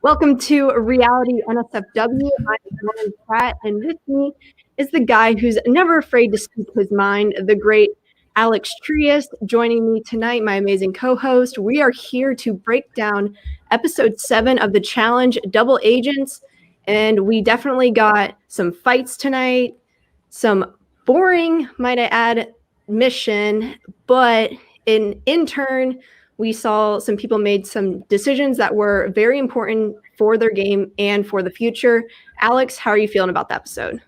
Welcome to Reality NSFW. I'm Jonny Pratt, and with me is the guy who's never afraid to speak his mind, the great Alex Trias. Joining me tonight, my amazing co-host. We are here to break down episode 7 of the challenge, Double Agents, and we definitely got some fights tonight, some boring, might I add, mission, but in turn, we saw some people made some decisions that were very important for their game and for the future. Alex, how are you feeling about the episode?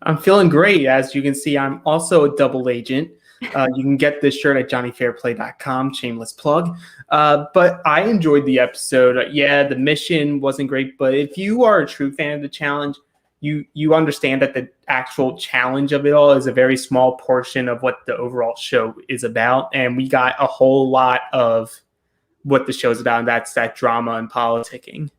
I'm feeling great. As you can see, I'm also a double agent. You can get this shirt at johnnyfairplay.com, shameless plug. But I enjoyed the episode. Yeah, the mission wasn't great, but if you are a true fan of the challenge, you understand that the actual challenge of it all is a very small portion of what the overall show is about. And we got a whole lot of what the show's about, and that's that drama and politicking.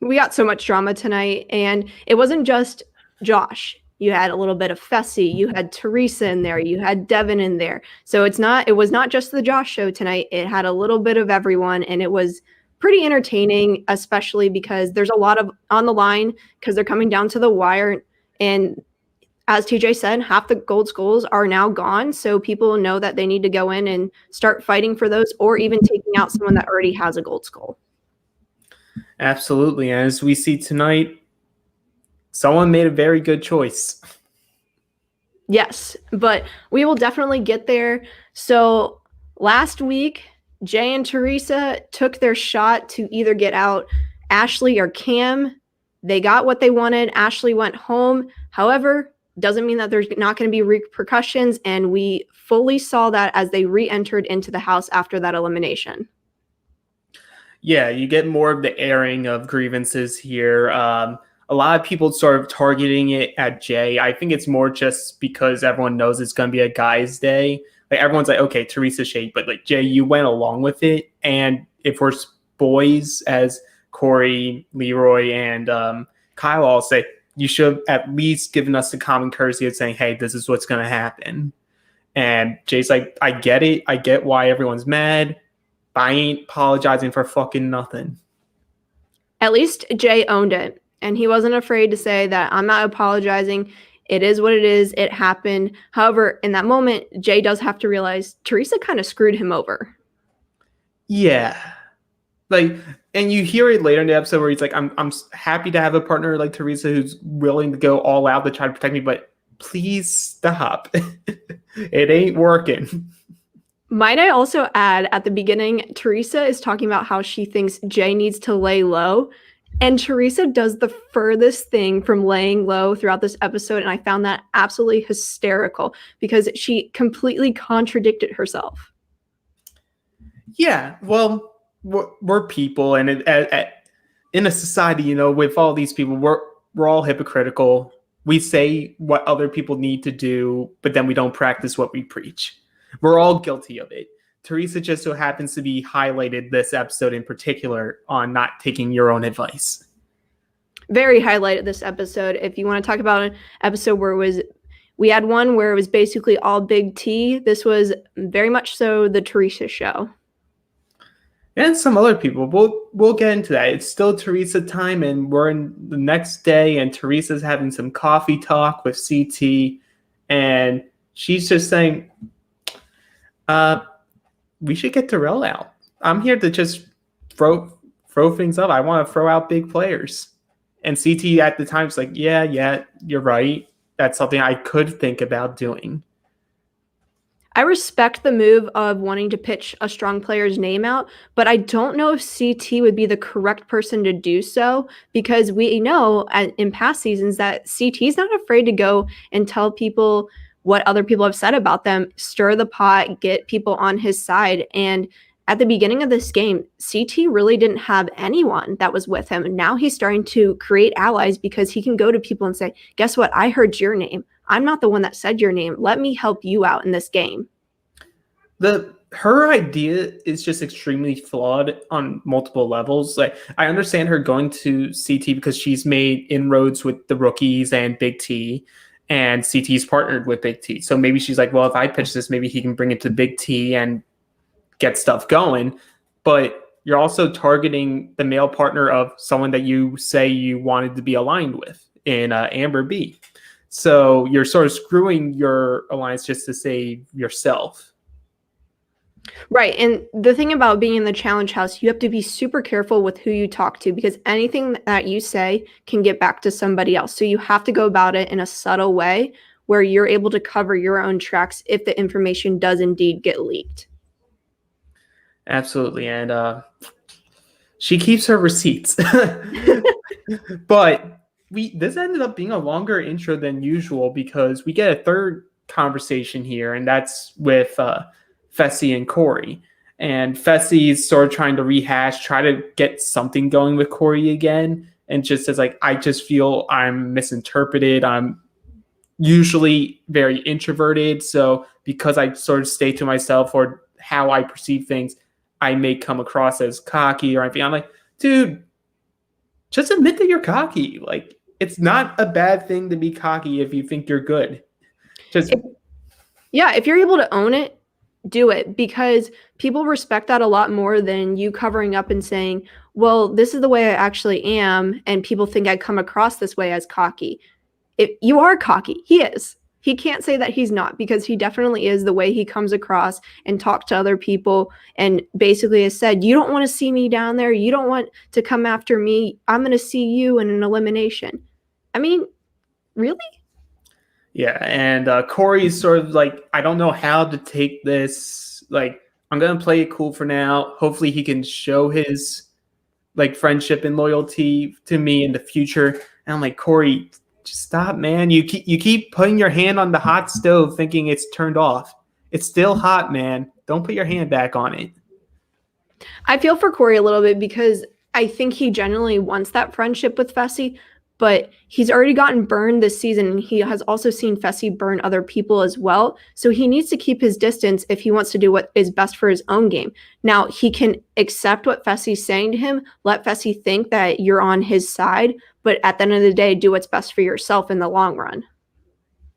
We got so much drama tonight, and it wasn't just Josh. You had a little bit of Fessy, you had Teresa in there, you had Devin in there. So it was not just the Josh show tonight. It had a little bit of everyone, and it was pretty entertaining, especially because there's a lot of on the line because they're coming down to the wire. And as TJ said, half the gold skulls are now gone. So people know that they need to go in and start fighting for those, or even taking out someone that already has a gold skull. Absolutely. As we see tonight, someone made a very good choice. Yes, but we will definitely get there. So last week, Jay and Teresa took their shot to either get out Ashley or Cam. They got what they wanted. Ashley went home. However, doesn't mean that there's not going to be repercussions, and we fully saw that as they re-entered into the house after that elimination. Yeah, you get more of the airing of grievances here. A lot of people sort of targeting it at Jay. I think it's more just because everyone knows it's going to be a guy's day. Like everyone's like, okay, Teresa shade, but like Jay, you went along with it. And if we're boys, as Corey, Leroy, and Kyle all say, you should have at least given us the common courtesy of saying, hey, this is what's going to happen. And Jay's like, I get it. I get why everyone's mad. But I ain't apologizing for fucking nothing. At least Jay owned it. And he wasn't afraid to say that I'm not apologizing. It is what it is. It happened. However, in that moment, Jay does have to realize Teresa kind of screwed him over. Yeah. Like, and you hear it later in the episode where he's like, I'm happy to have a partner like Teresa who's willing to go all out to try to protect me, but please stop. It ain't working. Might I also add, at the beginning, Teresa is talking about how she thinks Jay needs to lay low. And Teresa does the furthest thing from laying low throughout this episode. And I found that absolutely hysterical because she completely contradicted herself. Yeah, well, we're people. And in a society, you know, with all these people, we're all hypocritical. We say what other people need to do, but then we don't practice what we preach. We're all guilty of it. Teresa just so happens to be highlighted this episode in particular on not taking your own advice. Very highlighted this episode. If you want to talk about an episode where we had one where it was basically all big T. This was very much so the Teresa show. And some other people. We'll get into that. It's still Teresa time, and we're in the next day, and Teresa's having some coffee talk with CT, and she's just saying, we should get Darrell out. I'm here to just throw things up. I want to throw out big players. And CT at the time is like, yeah, you're right. That's something I could think about doing. I respect the move of wanting to pitch a strong player's name out, but I don't know if CT would be the correct person to do so, because we know in past seasons that CT is not afraid to go and tell people what other people have said about them, stir the pot, get people on his side. And at the beginning of this game, CT really didn't have anyone that was with him. And now he's starting to create allies because he can go to people and say, guess what? I heard your name. I'm not the one that said your name. Let me help you out in this game. Her idea is just extremely flawed on multiple levels. Like, I understand her going to CT because she's made inroads with the rookies and Big T. And CT's partnered with Big T. So maybe she's like, well, if I pitch this, maybe he can bring it to Big T and get stuff going. But you're also targeting the male partner of someone that you say you wanted to be aligned with in Amber B. So you're sort of screwing your alliance just to save yourself. Right. And the thing about being in the challenge house, you have to be super careful with who you talk to because anything that you say can get back to somebody else. So you have to go about it in a subtle way where you're able to cover your own tracks if the information does indeed get leaked. Absolutely. And she keeps her receipts. But this ended up being a longer intro than usual because we get a third conversation here, and that's with Fessy and Corey. And Fessy's sort of trying to try to get something going with Corey again, and just says, like, I just feel I'm misinterpreted. I'm usually very introverted, so because I sort of stay to myself or how I perceive things, I may come across as cocky or anything. I'm like, dude, just admit that you're cocky. Like, it's not a bad thing to be cocky if you think you're good. If you're able to own it, do it, because people respect that a lot more than you covering up and saying, well, this is the way I actually am, and people think I come across this way as cocky. If you are cocky, he is. He can't say that he's not, because he definitely is the way he comes across and talk to other people, and basically has said, you don't want to see me down there. You don't want to come after me. I'm going to see you in an elimination. I mean, really? Yeah, and Corey's sort of like, I don't know how to take this. Like, I'm going to play it cool for now. Hopefully he can show his, like, friendship and loyalty to me in the future. And I'm like, Corey, just stop, man. You keep putting your hand on the hot stove thinking it's turned off. It's still hot, man. Don't put your hand back on it. I feel for Corey a little bit because I think he genuinely wants that friendship with Fessy, but he's already gotten burned this season, and he has also seen Fessy burn other people as well. So he needs to keep his distance if he wants to do what is best for his own game. Now, he can accept what Fessy's saying to him, let Fessy think that you're on his side, but at the end of the day, do what's best for yourself in the long run.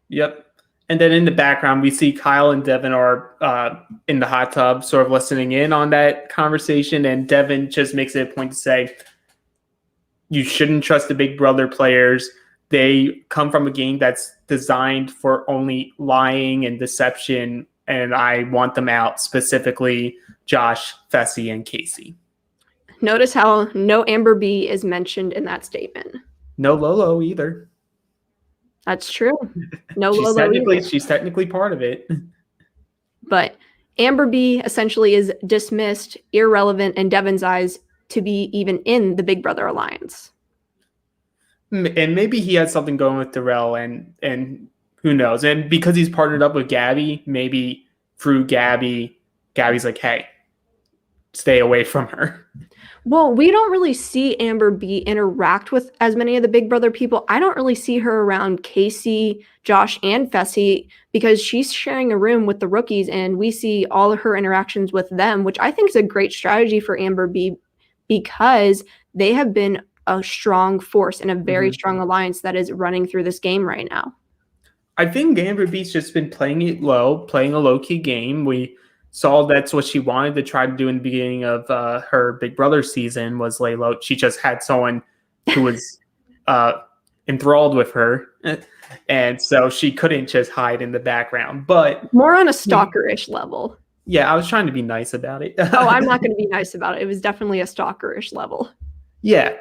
Yep. And then in the background, we see Kyle and Devin are in the hot tub sort of listening in on that conversation. And Devin just makes it a point to say, you shouldn't trust the Big Brother players. They come from a game that's designed for only lying and deception, and I want them out, specifically Josh, Fessy, and Casey. Notice how no Amber B is mentioned in that statement. No Lolo either. That's true. No Lolo either. She's technically part of it. But Amber B essentially is dismissed, irrelevant in Devin's eyes, to be even in the Big Brother alliance. And maybe he has something going with Darrell, and who knows? And because he's partnered up with Gabby, maybe through Gabby's like, hey, stay away from her. Well, we don't really see Amber B interact with as many of the Big Brother people. I don't really see her around Casey, Josh, and Fessy because she's sharing a room with the rookies, and we see all of her interactions with them, which I think is a great strategy for Amber B because they have been a strong force and a very strong alliance that is running through this game right now. I think Amber B's just been playing it low, playing a low-key game. We saw that's what she wanted to try to do in the beginning of her Big Brother season was lay low. She just had someone who was enthralled with her, and so she couldn't just hide in the background. But more on a stalkerish level. Yeah, I was trying to be nice about it. Oh, I'm not going to be nice about it. It was definitely a stalkerish level. Yeah,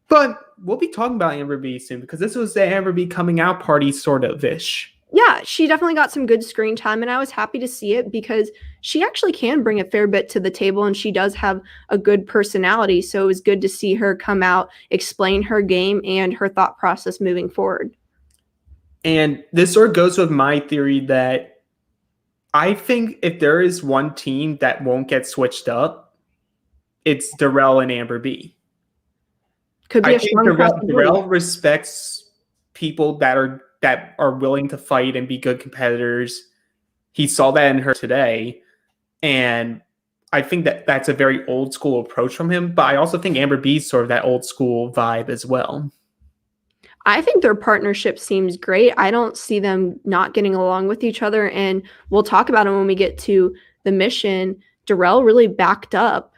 but we'll be talking about Amber B soon because this was the Amber B coming out party sort of-ish. Yeah, she definitely got some good screen time, and I was happy to see it because she actually can bring a fair bit to the table, and she does have a good personality, so it was good to see her come out, explain her game and her thought process moving forward. And this sort of goes with my theory that I think if there is one team that won't get switched up, it's Darrell and Amber B. Could be I think Darrell respects people that are willing to fight and be good competitors. He saw that in her today, and I think that that's a very old school approach from him. But I also think Amber B's sort of that old school vibe as well. I think their partnership seems great. I don't see them not getting along with each other, and we'll talk about it when we get to the mission. Darrell really backed up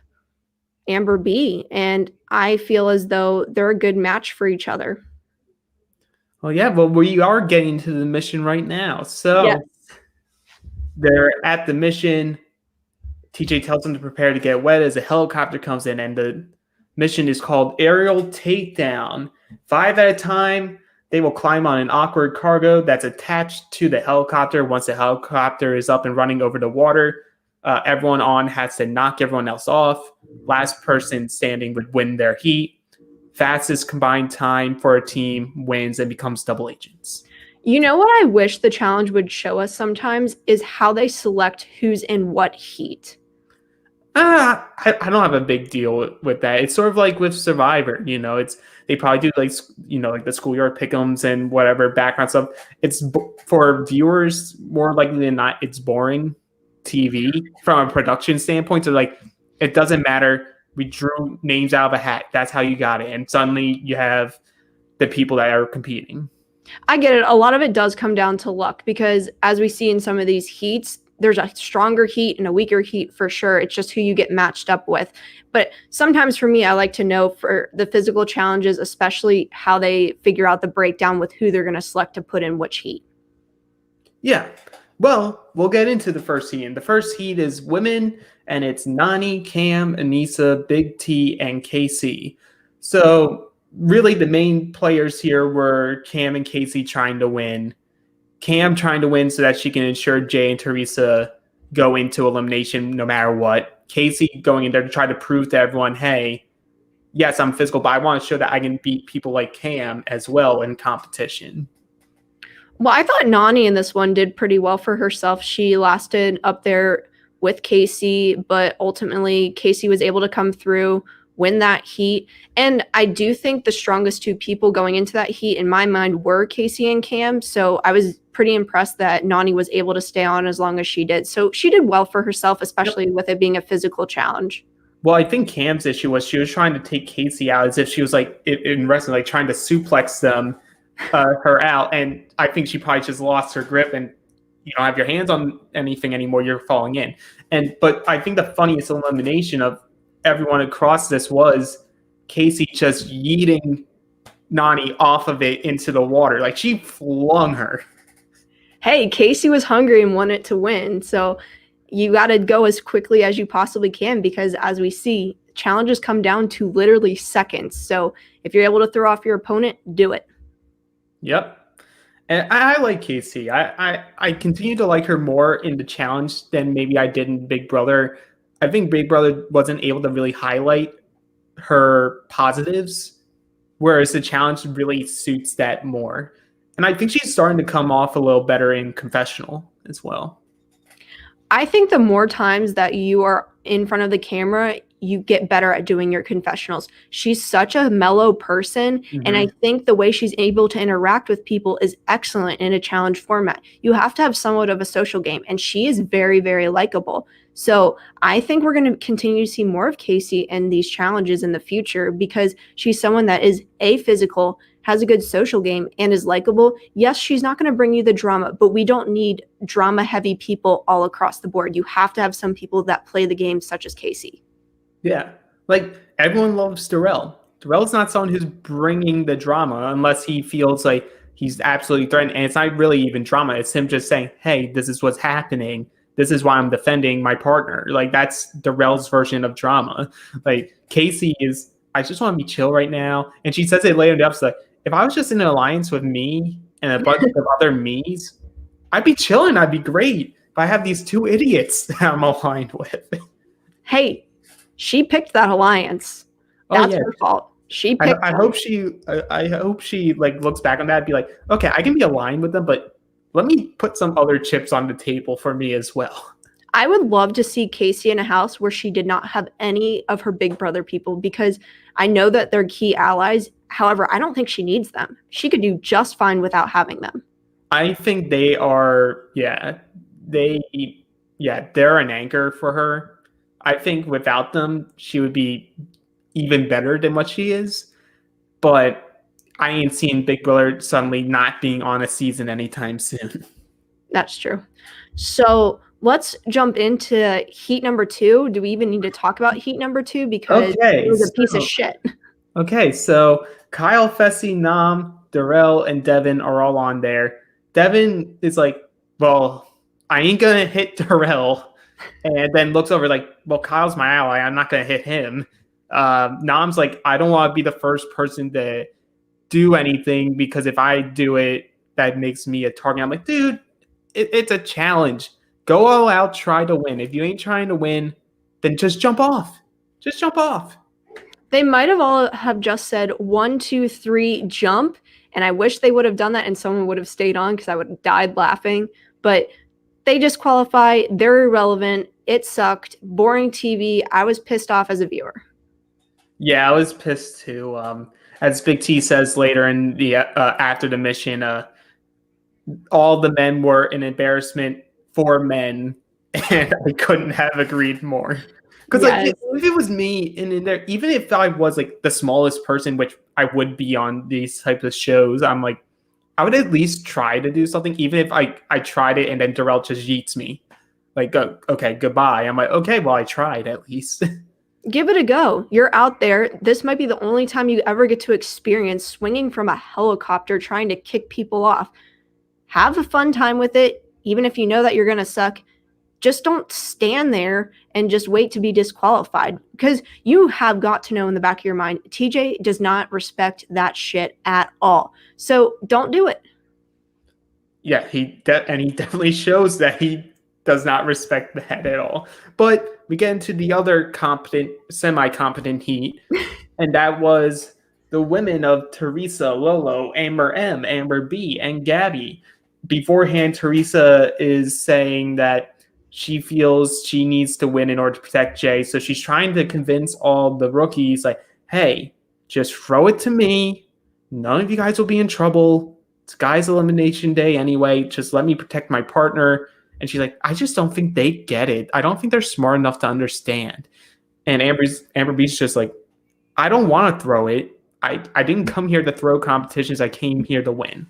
Amber B, and I feel as though they're a good match for each other. Well, yeah, well, we are getting to the mission right now. So they're at the mission. TJ tells them to prepare to get wet as a helicopter comes in, and the mission is called Aerial Takedown. 5 at a time, they will climb on an awkward cargo that's attached to the helicopter. Once the helicopter is up and running over the water, everyone on has to knock everyone else off. Last person standing would win their heat. Fastest combined time for a team wins and becomes double agents. You know what I wish the challenge would show us sometimes is how they select who's in what heat. I don't have a big deal with that. It's sort of like with Survivor, they probably do like the schoolyard pick'ems and whatever background stuff. It's for viewers more likely than not, it's boring TV from a production standpoint. So like, it doesn't matter. We drew names out of a hat. That's how you got it. And suddenly you have the people that are competing. I get it. A lot of it does come down to luck because as we see in some of these heats, there's a stronger heat and a weaker heat for sure. It's just who you get matched up with. But sometimes for me, I like to know for the physical challenges, especially how they figure out the breakdown with who they're going to select to put in which heat. Yeah. Well, we'll get into the first heat. And the first heat is women, and it's Nany, Cam, Anissa, Big T, and Casey. So really the main players here were Cam and Casey trying to win. Cam trying to win so that she can ensure Jay and Teresa go into elimination no matter what. Casey going in there to try to prove to everyone, hey, yes, I'm physical, but I want to show that I can beat people like Cam as well in competition. Well, I thought Nany in this one did pretty well for herself. She lasted up there with Casey, but ultimately Casey was able to come through, win that heat. And I do think the strongest two people going into that heat in my mind were Casey and Cam. So I was pretty impressed that Nany was able to stay on as long as she did. So she did well for herself, especially with it being a physical challenge. Well, I think Cam's issue was she was trying to take Casey out as if she was like in wrestling, like trying to suplex her out. And I think she probably just lost her grip and you don't have your hands on anything anymore. You're falling in. But I think the funniest elimination of everyone across this was Casey just yeeting Nany off of it into the water. Like she flung her. Hey, Casey was hungry and wanted to win. So you got to go as quickly as you possibly can because as we see, challenges come down to literally seconds. So if you're able to throw off your opponent, do it. Yep. And I like Casey. I continue to like her more in the challenge than maybe I did in Big Brother. I think Big Brother wasn't able to really highlight her positives, whereas the challenge really suits that more. And I think she's starting to come off a little better in confessional as well. I think the more times that you are in front of the camera, you get better at doing your confessionals. She's such a mellow person, and I think the way she's able to interact with people is excellent in a challenge format. You have to have somewhat of a social game, and she is very, very likable. So I think we're going to continue to see more of Casey in these challenges in the future because she's someone that is physical, has a good social game, and is likable. Yes, she's not going to bring you the drama, but we don't need drama-heavy people all across the board. You have to have some people that play the game, such as Casey. Yeah, like everyone loves Darrell. Darrell's not someone who's bringing the drama unless he feels like he's absolutely threatened. And it's not really even drama. It's him just saying, hey, this is what's happening. This is why I'm defending my partner. Like that's Darrell's version of drama. Like Casey is, I just want to be chill right now. And she says it later in the episode, if I was just in an alliance with me and a bunch of other me's, I'd be chilling. I'd be great. But I have these two idiots that I'm aligned with. Hey, she picked that alliance. That's her fault. She picked. I hope she like looks back on that and be like, okay, I can be aligned with them, but let me put some other chips on the table for me as well. I would love to see Casey in a house where she did not have any of her Big Brother people because I know that they're key allies. However, I don't think she needs them. She could do just fine without having them. I think they are, they're an anchor for her. I think without them, she would be even better than what she is. But I ain't seeing Big Brother suddenly not being on a season anytime soon. That's true. So let's jump into heat number 2. Do we even need to talk about heat number 2? Because Okay, it was a piece of shit. Okay, so Kyle, Fessy, Nam, Darrell, and Devin are all on there. Devin is like, well, I ain't gonna hit Darrell, and then looks over like, well, Kyle's my ally. I'm not gonna hit him. Nam's like, I don't want to be the first person to do anything because if I do it, that makes me a target. I'm like, dude, it's a challenge. Go all out, try to win. If you ain't trying to win, then just jump off. Just jump off. They might have all have just said 1, 2, 3, jump. And I wish they would have done that and someone would have stayed on because I would have died laughing. But they disqualify. They're irrelevant. It sucked. Boring TV. I was pissed off as a viewer. Yeah, I was pissed too. As Big T says later in the after the mission, all the men were an embarrassment for men, and I couldn't have agreed more. Because like if it was me, and in there, even if I was like the smallest person, which I would be on these types of shows, I'm like, I would at least try to do something, even if I tried it and then Darrell just yeets me, like, okay, goodbye. I'm like, okay, well, I tried at least. Give it a go. You're out there. This might be the only time you ever get to experience swinging from a helicopter trying to kick people off. Have a fun time with it, even if you know that you're going to suck. Just don't stand there and just wait to be disqualified, because you have got to know in the back of your mind, TJ does not respect that shit at all. So don't do it. Yeah, he definitely shows that he does not respect that at all. But we get into the other semi-competent heat, and that was the women of Teresa, Lolo, Amber M, Amber B, and Gabby. Beforehand, Teresa is saying that she feels she needs to win in order to protect Jay. So she's trying to convince all the rookies, like, hey, just throw it to me. None of you guys will be in trouble. It's guys' elimination day anyway. Just let me protect my partner. And she's like, I just don't think they get it. I don't think they're smart enough to understand. And Amber B's just like, I don't want to throw it. I didn't come here to throw competitions. I came here to win.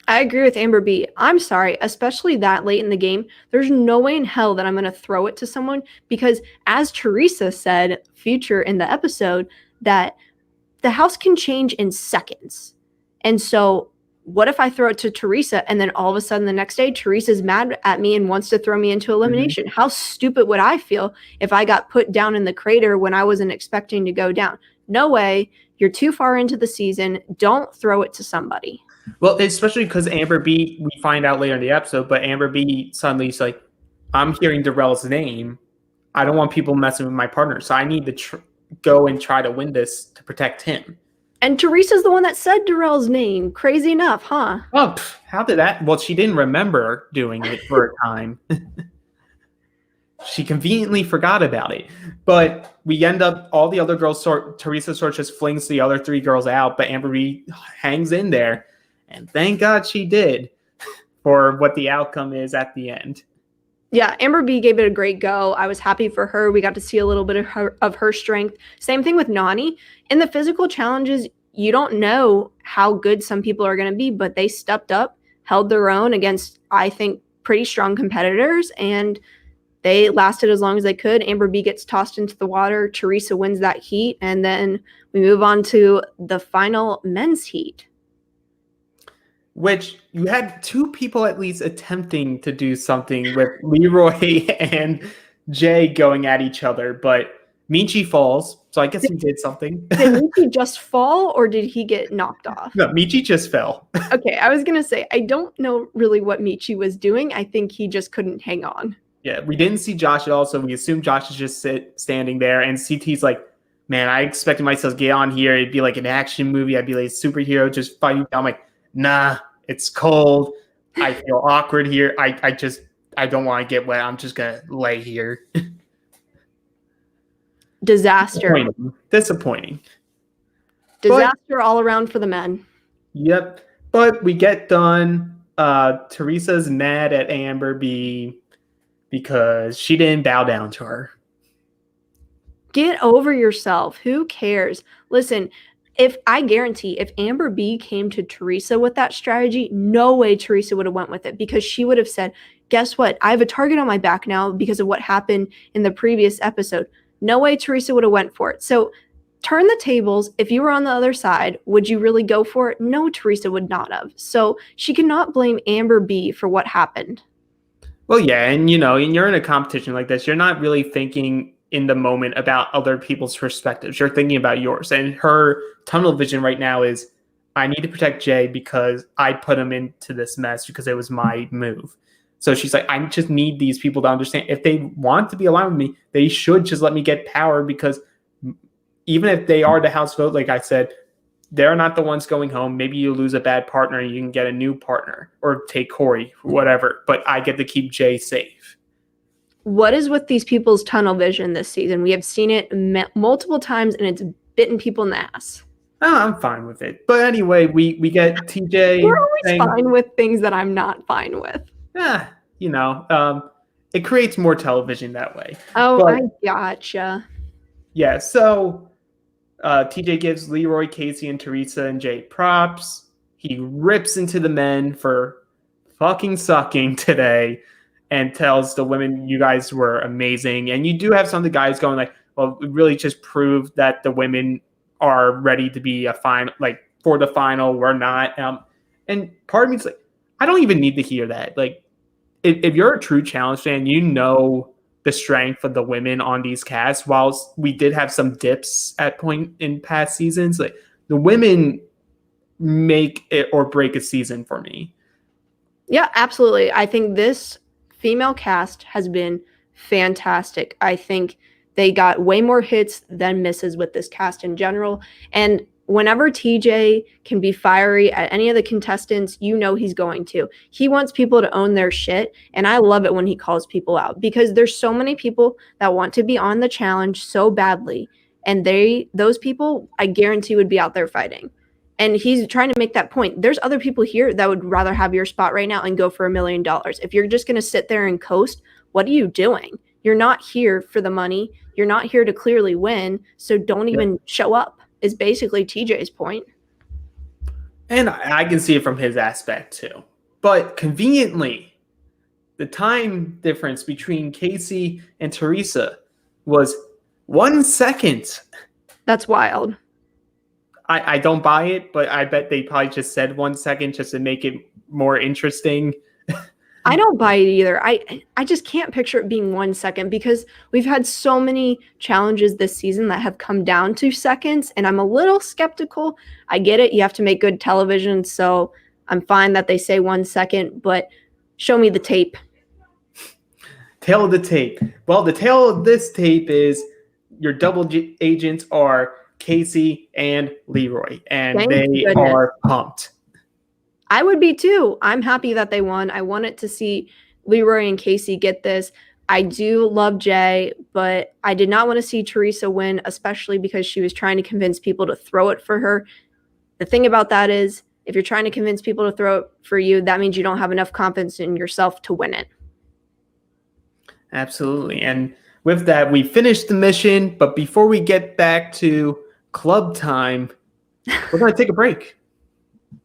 I agree with Amber B. I'm sorry, especially that late in the game. There's no way in hell that I'm going to throw it to someone because, as Teresa said, future in the episode, that the house can change in seconds. And so what if I throw it to Teresa and then all of a sudden the next day Teresa's mad at me and wants to throw me into elimination? Mm-hmm. How stupid would I feel if I got put down in the crater when I wasn't expecting to go down? No way. You're too far into the season. Don't throw it to somebody. Well, especially because Amber B, we find out later in the episode, but Amber B suddenly is like, I'm hearing Darrell's name. I don't want people messing with my partner, so I need to go and try to win this to protect him. And Teresa's the one that said Darrell's name. Crazy enough, huh? Oh, how did that? Well, she didn't remember doing it for a time. She conveniently forgot about it. But we end up, all the other girls, Teresa sort of just flings the other three girls out, but Amber B hangs in there. And thank God she did for what the outcome is at the end. Yeah, Amber B gave it a great go. I was happy for her. We got to see a little bit of her strength. Same thing with Nani. In the physical challenges, you don't know how good some people are going to be, but they stepped up, held their own against, I think, pretty strong competitors, and they lasted as long as they could. Amber B gets tossed into the water. Teresa wins that heat, and then we move on to the final men's heat. Which you had two people at least attempting to do something with Leroy and Jay going at each other, but Michi falls, so I guess he did something. Did Michi just fall, or did he get knocked off? No, Michi just fell. Okay, I was going to say, I don't know really what Michi was doing. I think he just couldn't hang on. Yeah, we didn't see Josh at all, so we assume Josh is just standing there, and CT's like, man, I expected myself to get on here. It'd be like an action movie. I'd be like a superhero just fighting. I'm like, nah, it's cold. I feel awkward here. I don't want to get wet. I'm just going to lay here. Disaster. Disappointing. Disaster all around for the men. Yep. But we get done. Teresa's mad at Amber B because she didn't bow down to her. Get over yourself. Who cares? Listen, I guarantee if Amber B came to Teresa with that strategy, no way Teresa would have went with it, because she would have said, guess what? I have a target on my back now because of what happened in the previous episode. No way Teresa would have went for it. So turn the tables. If you were on the other side, would you really go for it? No, Teresa would not have. So she cannot blame Amber B for what happened. Well, yeah, and and you're in a competition like this, you're not really thinking in the moment about other people's perspectives. You're thinking about yours. And her tunnel vision right now is, I need to protect Jay because I put him into this mess because it was my move. So she's like, I just need these people to understand if they want to be aligned with me, they should just let me get power, because even if they are the house vote, like I said, they're not the ones going home. Maybe you lose a bad partner and you can get a new partner or take Corey, whatever. But I get to keep Jay safe. What is with these people's tunnel vision this season? We have seen it multiple times, and it's bitten people in the ass. Oh, I'm fine with it. But anyway, we get TJ. You're always fine with things that I'm not fine with. Yeah, it creates more television that way. Oh, but, I gotcha. Yeah, so TJ gives Leroy, Casey, and Teresa and Jay props. He rips into the men for fucking sucking today and tells the women, you guys were amazing. And you do have some of the guys going like, well, it really just proved that the women are ready to be for the final. We're not. And part of me is like, I don't even need to hear that. Like, if you're a true challenge fan, you know the strength of the women on these casts. Whilst we did have some dips at point in past seasons, like the women make it or break a season for me. Yeah, absolutely. I think this female cast has been fantastic. I think they got way more hits than misses with this cast in general. And whenever TJ can be fiery at any of the contestants, he's going to. He wants people to own their shit, and I love it when he calls people out, because there's so many people that want to be on the challenge so badly, and those people, I guarantee, would be out there fighting. And he's trying to make that point. There's other people here that would rather have your spot right now and go for $1 million. If you're just going to sit there and coast, what are you doing? You're not here for the money. You're not here to clearly win, so don't even show up, is basically TJ's point. And I can see it from his aspect too. But conveniently, the time difference between Casey and Teresa was 1 second. That's wild. I don't buy it, but I bet they probably just said 1 second just to make it more interesting. I don't buy it either. I just can't picture it being 1 second, because we've had so many challenges this season that have come down to seconds, and I'm a little skeptical. I get it. You have to make good television, so I'm fine that they say 1 second, but show me the tape. Tail of the tape. Well, the tail of this tape is your double agents are Casey and Leroy, and they are pumped. I would be too. I'm happy that they won. I wanted to see Leroy and Casey get this. I do love Jay, but I did not want to see Teresa win, especially because she was trying to convince people to throw it for her. The thing about that is, if you're trying to convince people to throw it for you, that means you don't have enough confidence in yourself to win it. Absolutely. And with that, we finished the mission. But before we get back to club time, we're going to take a break.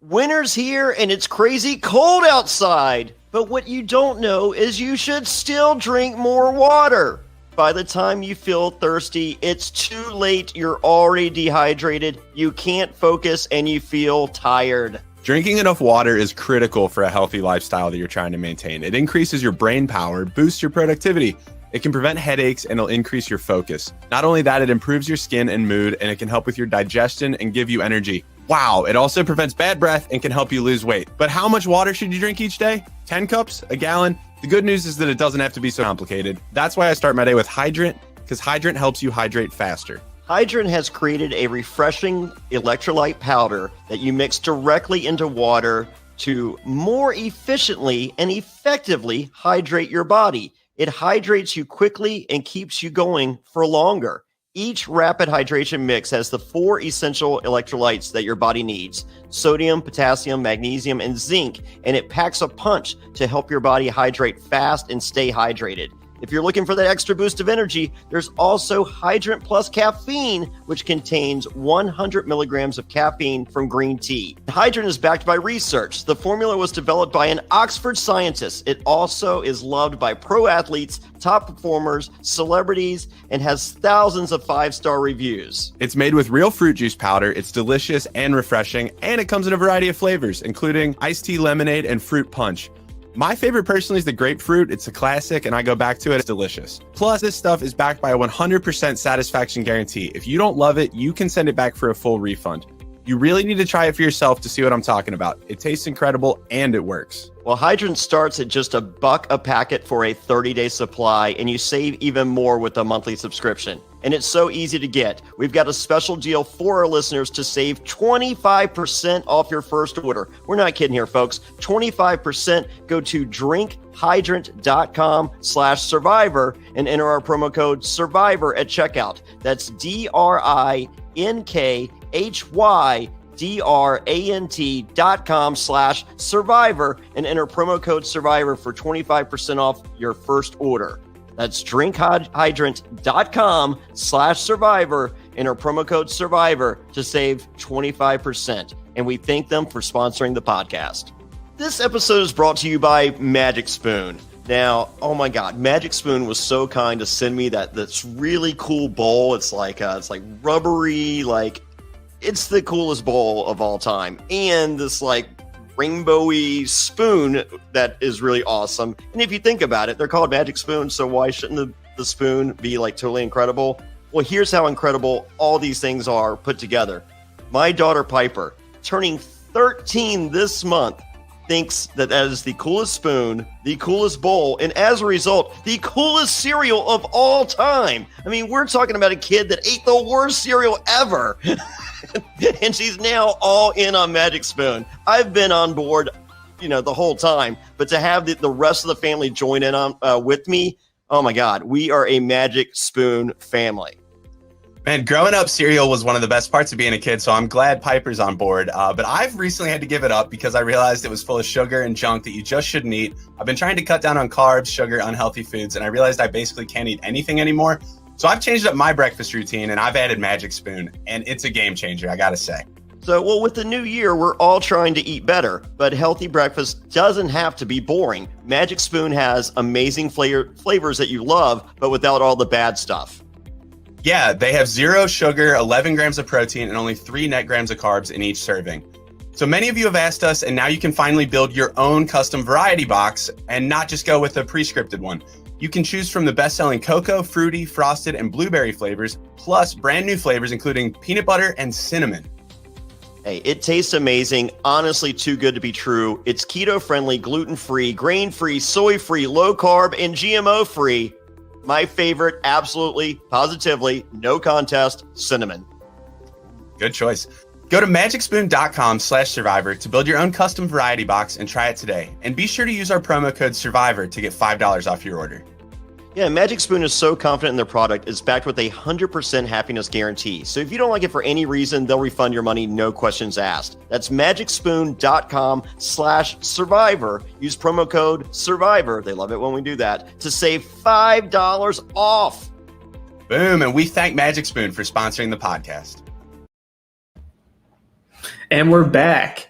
Winter's here and it's crazy cold outside. But what you don't know is you should still drink more water. By the time you feel thirsty, it's too late. You're already dehydrated. You can't focus and you feel tired. Drinking enough water is critical for a healthy lifestyle that you're trying to maintain. It increases your brain power, boosts your productivity. It can prevent headaches and it'll increase your focus. Not only that, it improves your skin and mood, and it can help with your digestion and give you energy. Wow, it also prevents bad breath and can help you lose weight. But how much water should you drink each day? 10 cups? A gallon? The good news is that it doesn't have to be so complicated. That's why I start my day with Hydrant, because Hydrant helps you hydrate faster. Hydrant has created a refreshing electrolyte powder that you mix directly into water to more efficiently and effectively hydrate your body. It hydrates you quickly and keeps you going for longer. Each rapid hydration mix has the 4 essential electrolytes that your body needs: sodium, potassium, magnesium, and zinc, and it packs a punch to help your body hydrate fast and stay hydrated. If you're looking for that extra boost of energy, there's also Hydrant Plus Caffeine, which contains 100 milligrams of caffeine from green tea. Hydrant is backed by research. The formula was developed by an Oxford scientist. It also is loved by pro athletes, top performers, celebrities, and has thousands of 5-star reviews. It's made with real fruit juice powder. It's delicious and refreshing, and it comes in a variety of flavors, including iced tea, lemonade, and fruit punch. My favorite personally is the grapefruit. It's a classic and I go back to it. It's delicious. Plus, this stuff is backed by a 100% satisfaction guarantee. If you don't love it, you can send it back for a full refund. You really need to try it for yourself to see what I'm talking about. It tastes incredible and it works. Well, Hydrant starts at just $1 a packet for a 30-day supply, and you save even more with a monthly subscription. And it's so easy to get. We've got a special deal for our listeners to save 25% off your first order. We're not kidding here, folks. 25%. Go to drinkhydrant.com/survivor and enter our promo code survivor at checkout. That's drinkhydrant.com/survivor and enter promo code survivor for 25% off your first order. That's drinkhydrant.com/survivor. Enter promo code survivor to save 25%. And we thank them for sponsoring the podcast. This episode is brought to you by Magic Spoon. Now, oh my God, Magic Spoon was so kind to send me that's really cool bowl. It's like rubbery, it's the coolest bowl of all time. And this rainbowy spoon that is really awesome. And if you think about it, they're called Magic Spoons, so why shouldn't the spoon be totally incredible? Well, here's how incredible all these things are put together. My daughter Piper, turning 13 this month, thinks that is the coolest spoon, the coolest bowl, and as a result, the coolest cereal of all time. I mean, we're talking about a kid that ate the worst cereal ever. And she's now all in on Magic Spoon. I've been on board, the whole time, but to have the rest of the family join in on with me, oh my God, we are a Magic Spoon family. Man, growing up, cereal was one of the best parts of being a kid, so I'm glad Piper's on board. But I've recently had to give it up because I realized it was full of sugar and junk that you just shouldn't eat. I've been trying to cut down on carbs, sugar, unhealthy foods, and I realized I basically can't eat anything anymore. So I've changed up my breakfast routine, and I've added Magic Spoon, and it's a game changer, I gotta say. So, with the new year, we're all trying to eat better, but healthy breakfast doesn't have to be boring. Magic Spoon has amazing flavors that you love, but without all the bad stuff. Yeah, they have 0 sugar, 11 grams of protein, and only 3 net grams of carbs in each serving. So many of you have asked us, and now you can finally build your own custom variety box and not just go with a pre-scripted one. You can choose from the best-selling cocoa, fruity, frosted, and blueberry flavors, plus brand new flavors including peanut butter and cinnamon. Hey, it tastes amazing. Honestly, too good to be true. It's keto-friendly, gluten-free, grain-free, soy-free, low-carb, and GMO-free. My favorite, absolutely, positively, no contest, cinnamon. Good choice. Go to magicspoon.com/survivor to build your own custom variety box and try it today. And be sure to use our promo code survivor to get $5 off your order. Yeah, Magic Spoon is so confident in their product, it's backed with a 100% happiness guarantee. So if you don't like it for any reason, they'll refund your money, no questions asked. That's magicspoon.com/survivor. Use promo code survivor. They love it when we do that to save $5 off. Boom. And we thank Magic Spoon for sponsoring the podcast. And we're back.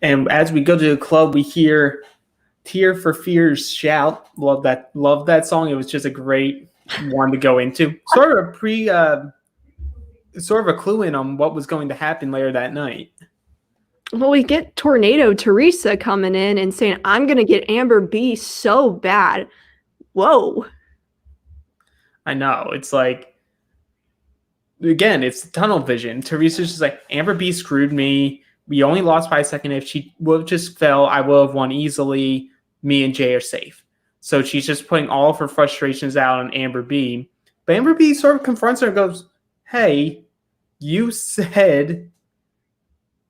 And as we go to the club, we hear Tear for Fears shout. Love that song. It was just a great one to go into. Sort of a clue in on what was going to happen later that night. Well, we get Tornado Teresa coming in and saying, I'm going to get Amber B so bad. Whoa. I know. It's again, it's tunnel vision. Teresa's just like, Amber B screwed me. We only lost by a second. If she would have just fell, I would have won easily. Me and Jay are safe. So she's just putting all of her frustrations out on Amber B. But Amber B sort of confronts her and goes, hey, you said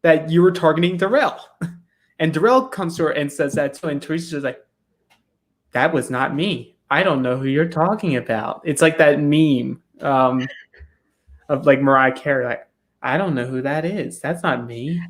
that you were targeting Darrell. And Darrell comes to her and says that too. And Teresa's just like, that was not me. I don't know who you're talking about. It's like that meme of Mariah Carey. I don't know who that is. That's not me.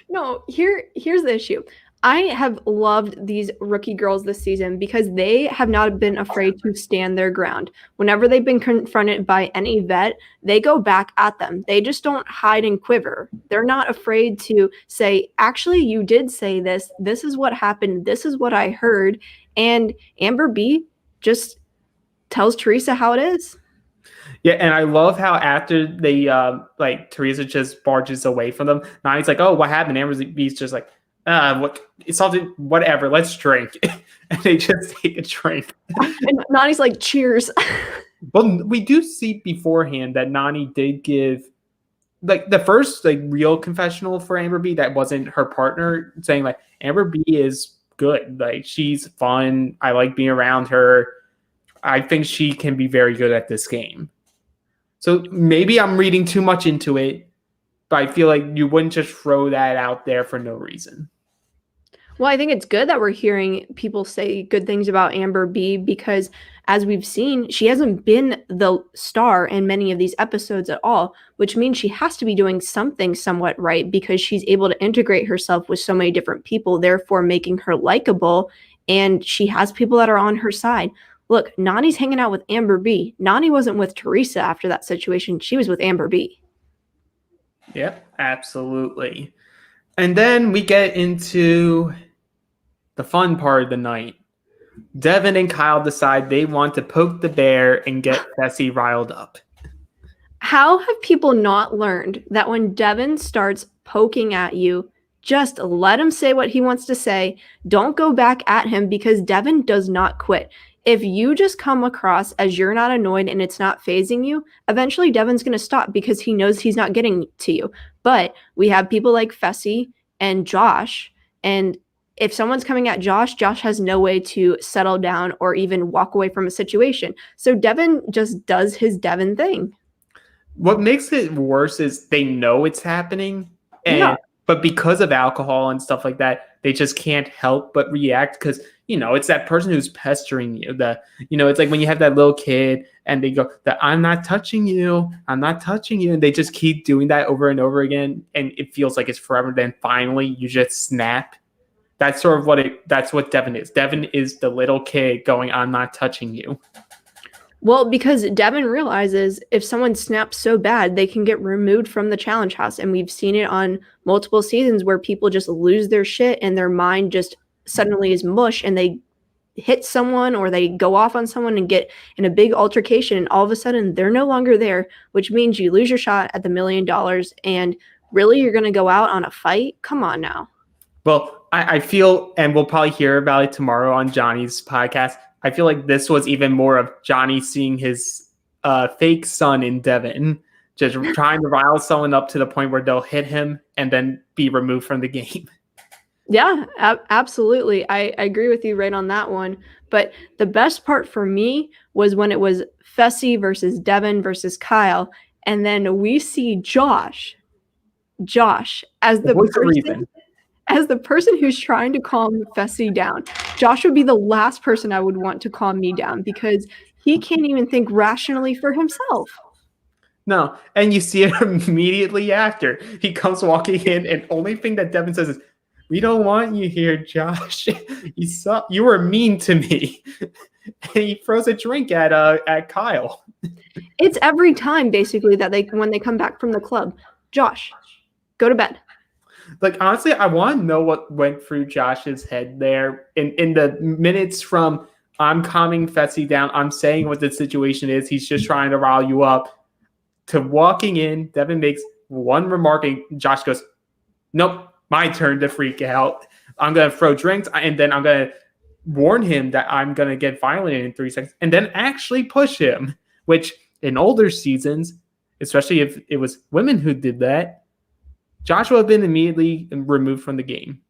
No, here's the issue. I have loved these rookie girls this season because they have not been afraid to stand their ground. Whenever they've been confronted by any vet, they go back at them. They just don't hide and quiver. They're not afraid to say, actually, you did say this. This is what happened. This is what I heard. And Amber B just tells Teresa how it is. Yeah, and I love how after they Teresa just barges away from them. Now he's like, "Oh, what happened?" Amber B's just like, what? It's all whatever. Let's drink, and they just take a drink. And Nani's like, "Cheers." Well, we do see beforehand that Nani did give like the first like real confessional for Amber B that wasn't her partner, saying like Amber B is good, like she's fun. I like being around her. I think she can be very good at this game. So maybe I'm reading too much into it, but I feel like you wouldn't just throw that out there for no reason. Well, I think it's good that we're hearing people say good things about Amber B because, as we've seen, she hasn't been the star in many of these episodes at all, which means she has to be doing something somewhat right because she's able to integrate herself with so many different people, therefore making her likable, and she has people that are on her side. Look, Nani's hanging out with Amber B. Nani wasn't with Teresa after that situation. She was with Amber B. Yep, absolutely. And then we get into the fun part of the night. Devin and Kyle decide they want to poke the bear and get Fessy riled up. How have people not learned that when Devin starts poking at you, just let him say what he wants to say. Don't go back at him because Devin does not quit. If you just come across as you're not annoyed and it's not phasing you, eventually Devin's going to stop because he knows he's not getting to you. But we have people like Fessy and Josh, and if someone's coming at Josh, Josh has no way to settle down or even walk away from a situation. So Devin just does his Devin thing. What makes it worse is they know it's happening, but because of alcohol and stuff like that, they just can't help but react because, it's that person who's pestering you. It's like when you have that little kid and they go, I'm not touching you. I'm not touching you. And they just keep doing that over and over again. And it feels like it's forever. Then finally you just snap. That's sort of that's what Devin is. Devin is the little kid going, I'm not touching you. Well, because Devin realizes if someone snaps so bad, they can get removed from the challenge house. And we've seen it on multiple seasons where people just lose their shit and their mind just suddenly is mush and they hit someone or they go off on someone and get in a big altercation. And all of a sudden they're no longer there, which means you lose your shot at the $1 million. And really, you're going to go out on a fight? Come on now. Well, I feel, and we'll probably hear about it tomorrow on Jonny's podcast, I feel like this was even more of Jonny seeing his fake son in Devin, just trying to rile someone up to the point where they'll hit him and then be removed from the game. Yeah, absolutely. I agree with you right on that one. But the best part for me was when it was Fessy versus Devin versus Kyle. And then we see Josh as the person who's trying to calm Fessy down. Josh would be the last person I would want to calm me down because he can't even think rationally for himself. No, and you see it immediately after. He comes walking in, and only thing that Devin says is, we don't want you here, Josh. You were mean to me. And he throws a drink at Kyle. It's every time, basically, that when they come back from the club. Josh, go to bed. Like, honestly, I want to know what went through Josh's head there in the minutes from I'm calming Fessy down, I'm saying what the situation is, he's just trying to rile you up, to walking in, Devin makes one remark, and Josh goes, nope, my turn to freak out. I'm going to throw drinks, and then I'm going to warn him that I'm going to get violent in 3 seconds, and then actually push him, which in older seasons, especially if it was women who did that, Joshua had been immediately removed from the game.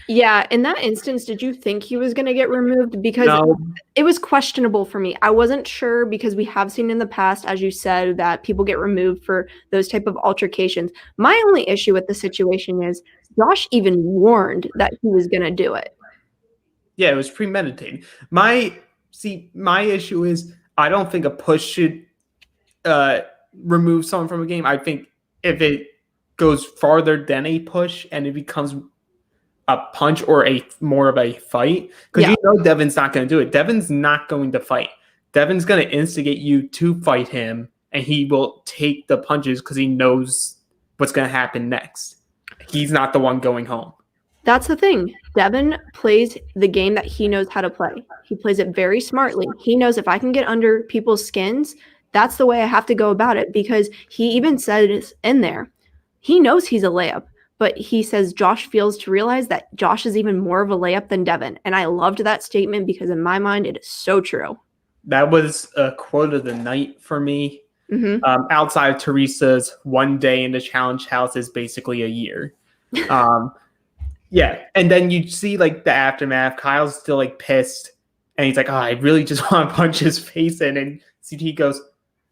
Yeah, in that instance, did you think he was going to get removed? Because it was questionable for me. I wasn't sure because we have seen in the past, as you said, that people get removed for those type of altercations. My only issue with the situation is Josh even warned that he was going to do it. Yeah, it was premeditated. My issue is I don't think a push should remove someone from a game. I think if it goes farther than a push and it becomes a punch or a more of a fight, because you know Devin's not going to do it. Devin's not going to fight. Devin's going to instigate you to fight him, and he will take the punches because he knows what's going to happen next. He's not the one going home. That's the thing. Devin plays the game that he knows how to play. He plays it very smartly. He knows if I can get under people's skins, that's the way I have to go about it, because he even said it in there. He knows he's a layup, but he says Josh fails to realize that Josh is even more of a layup than Devin. And I loved that statement because in my mind, it is so true. That was a quote of the night for me. Mm-hmm. Outside of Teresa's, one day in the challenge house is basically a year. Yeah. And then you see like the aftermath. Kyle's still like pissed. And he's like, oh, I really just want to punch his face in. And CT goes,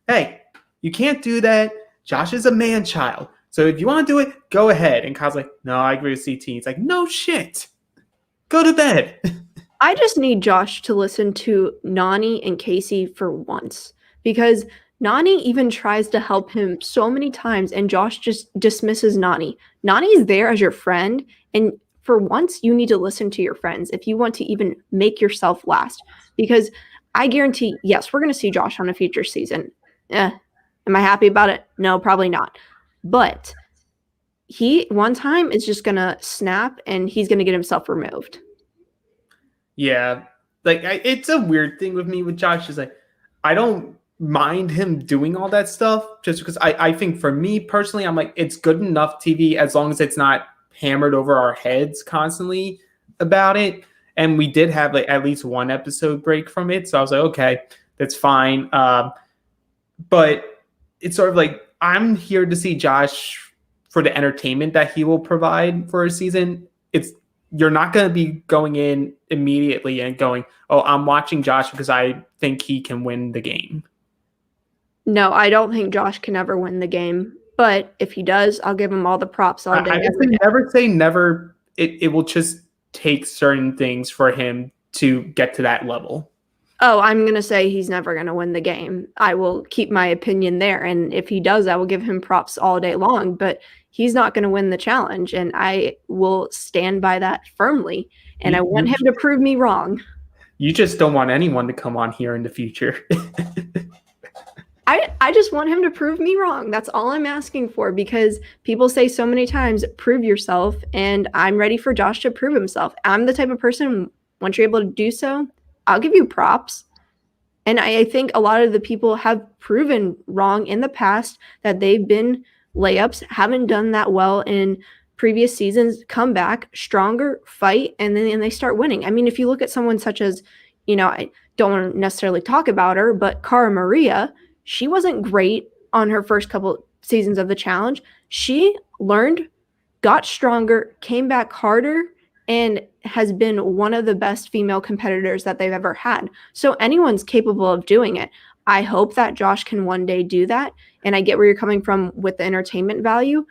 hey, you can't do that. Josh is a man child. So if you want to do it, go ahead. And Kyle's like, no, I agree with CT. He's like, no shit. Go to bed. I just need Josh to listen to Nani and Casey for once, because Nani even tries to help him so many times and Josh just dismisses Nani. Nani's there as your friend, and for once you need to listen to your friends if you want to even make yourself last, because I guarantee, yes, we're going to see Josh on a future season. Am I happy about it? No, probably not. But he one time is just going to snap and he's going to get himself removed. Yeah, like it's a weird thing with me with Josh. Is like, I don't mind him doing all that stuff just because I think for me personally, I'm like, it's good enough TV as long as it's not hammered over our heads constantly about it. And we did have like at least one episode break from it. So I was like, okay, that's fine. But it's sort of like, I'm here to see Josh for the entertainment that he will provide for a season. You're not going to be going in immediately and going, oh, I'm watching Josh because I think he can win the game. No, I don't think Josh can ever win the game. But if he does, I'll give him all the props all day. I guess never say never. It will just take certain things for him to get to that level. Oh, I'm going to say he's never going to win the game. I will keep my opinion there. And if he does, I will give him props all day long. But he's not going to win the challenge. And I will stand by that firmly. And I want him to prove me wrong. You just don't want anyone to come on here in the future. I just want him to prove me wrong. That's all I'm asking for, because people say so many times, prove yourself. And I'm ready for Josh to prove himself. I'm the type of person, once you're able to do so, I'll give you props. And I think a lot of the people have proven wrong in the past that they've been layups, haven't done that well in previous seasons, come back stronger, fight, and then they start winning. I mean, if you look at someone such as, I don't want to necessarily talk about her, but Cara Maria, she wasn't great on her first couple seasons of the challenge. She learned, got stronger, came back harder, and has been one of the best female competitors that they've ever had. So anyone's capable of doing it. I hope that Josh can one day do that. And I get where you're coming from with the entertainment value.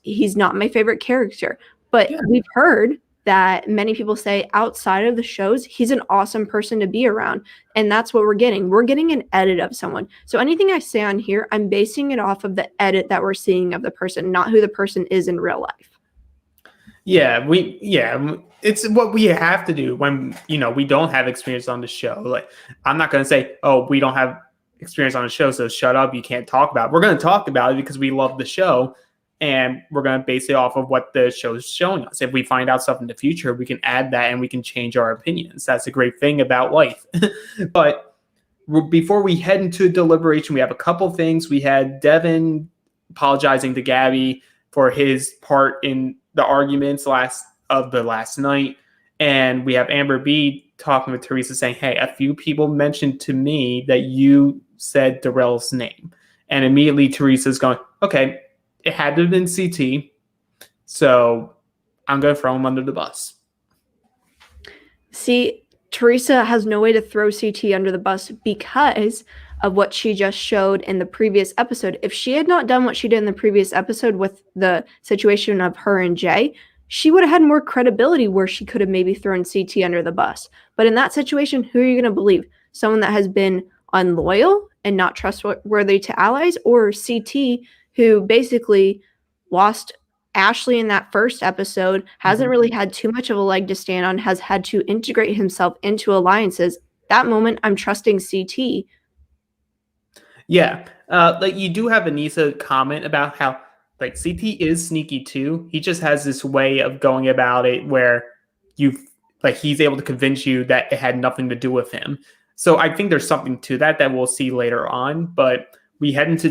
He's not my favorite character. But we've heard that many people say outside of the shows, he's an awesome person to be around. And that's what we're getting. We're getting an edit of someone. So anything I say on here, I'm basing it off of the edit that we're seeing of the person, not who the person is in real life. Yeah, it's what we have to do when, we don't have experience on the show. Like, I'm not going to say, oh, we don't have experience on the show, so shut up, you can't talk about it. We're going to talk about it because we love the show, and we're going to base it off of what the show is showing us. If we find out stuff in the future, we can add that and we can change our opinions. That's a great thing about life. But before we head into Deliberation, we have a couple things. We had Devin apologizing to Gabby for his part in the arguments last night. And we have Amber B talking with Teresa saying, hey, a few people mentioned to me that you said Darrell's name. And immediately Teresa's going, okay, it had to have been CT. So I'm going to throw him under the bus. See, Teresa has no way to throw CT under the bus because of what she just showed in the previous episode. If she had not done what she did in the previous episode with the situation of her and Jay, she would have had more credibility where she could have maybe thrown CT under the bus. But in that situation, who are you going to believe? Someone that has been unloyal and not trustworthy to allies, or CT, who basically lost Ashley in that first episode hasn't really had too much of a leg to stand on, has had to integrate himself into alliances. That moment, I'm trusting CT. Yeah. Like you do have Anissa comment about how like CT is sneaky too. He just has this way of going about it where he's able to convince you that it had nothing to do with him. So I think there's something to that we'll see later on. But we head into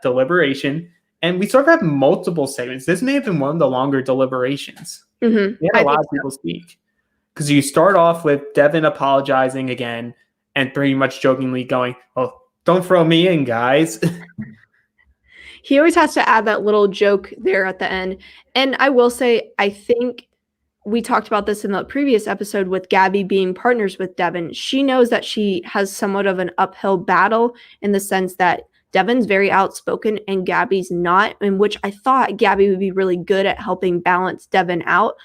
deliberation, and we sort of have multiple segments. This may have been one of the longer deliberations. Mm-hmm. We had a lot of people speak. Because you start off with Devin apologizing again and pretty much jokingly going, "Oh, don't throw me in, guys." He always has to add that little joke there at the end. And I will say, I think we talked about this in the previous episode with Gabby being partners with Devin. She knows that she has somewhat of an uphill battle in the sense that Devin's very outspoken and Gabby's not, in which I thought Gabby would be really good at helping balance Devin out.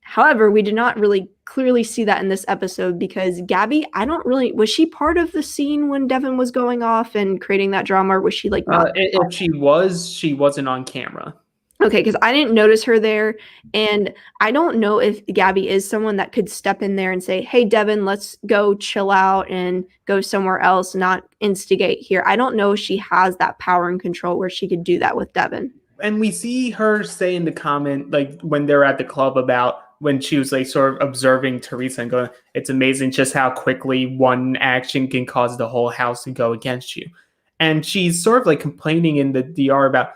However, we did not really clearly see that in this episode because Gabby, was she part of the scene when Devin was going off and creating that drama, or was she like not? If she wasn't on camera. Okay, because I didn't notice her there, and I don't know if Gabby is someone that could step in there and say, "Hey, Devin, let's go chill out and go somewhere else, not instigate here." I don't know if she has that power and control where she could do that with Devin. And we see her say in the comment, like when they're at the club, about when she was like sort of observing Teresa and going, "It's amazing just how quickly one action can cause the whole house to go against you." And she's sort of like complaining in the DR about,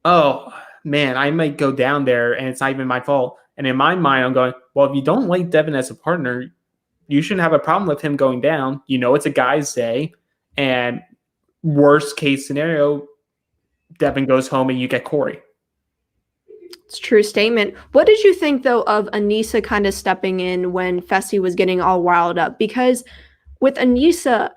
"Oh man, I might go down there and it's not even my fault." And in my mind, I'm going, well, if you don't like Devin as a partner, you shouldn't have a problem with him going down. You know, it's a guy's day. And worst case scenario, Devin goes home and you get Corey. It's a true statement. What did you think, though, of Anissa kind of stepping in when Fessy was getting all wild up? Because with Anissa,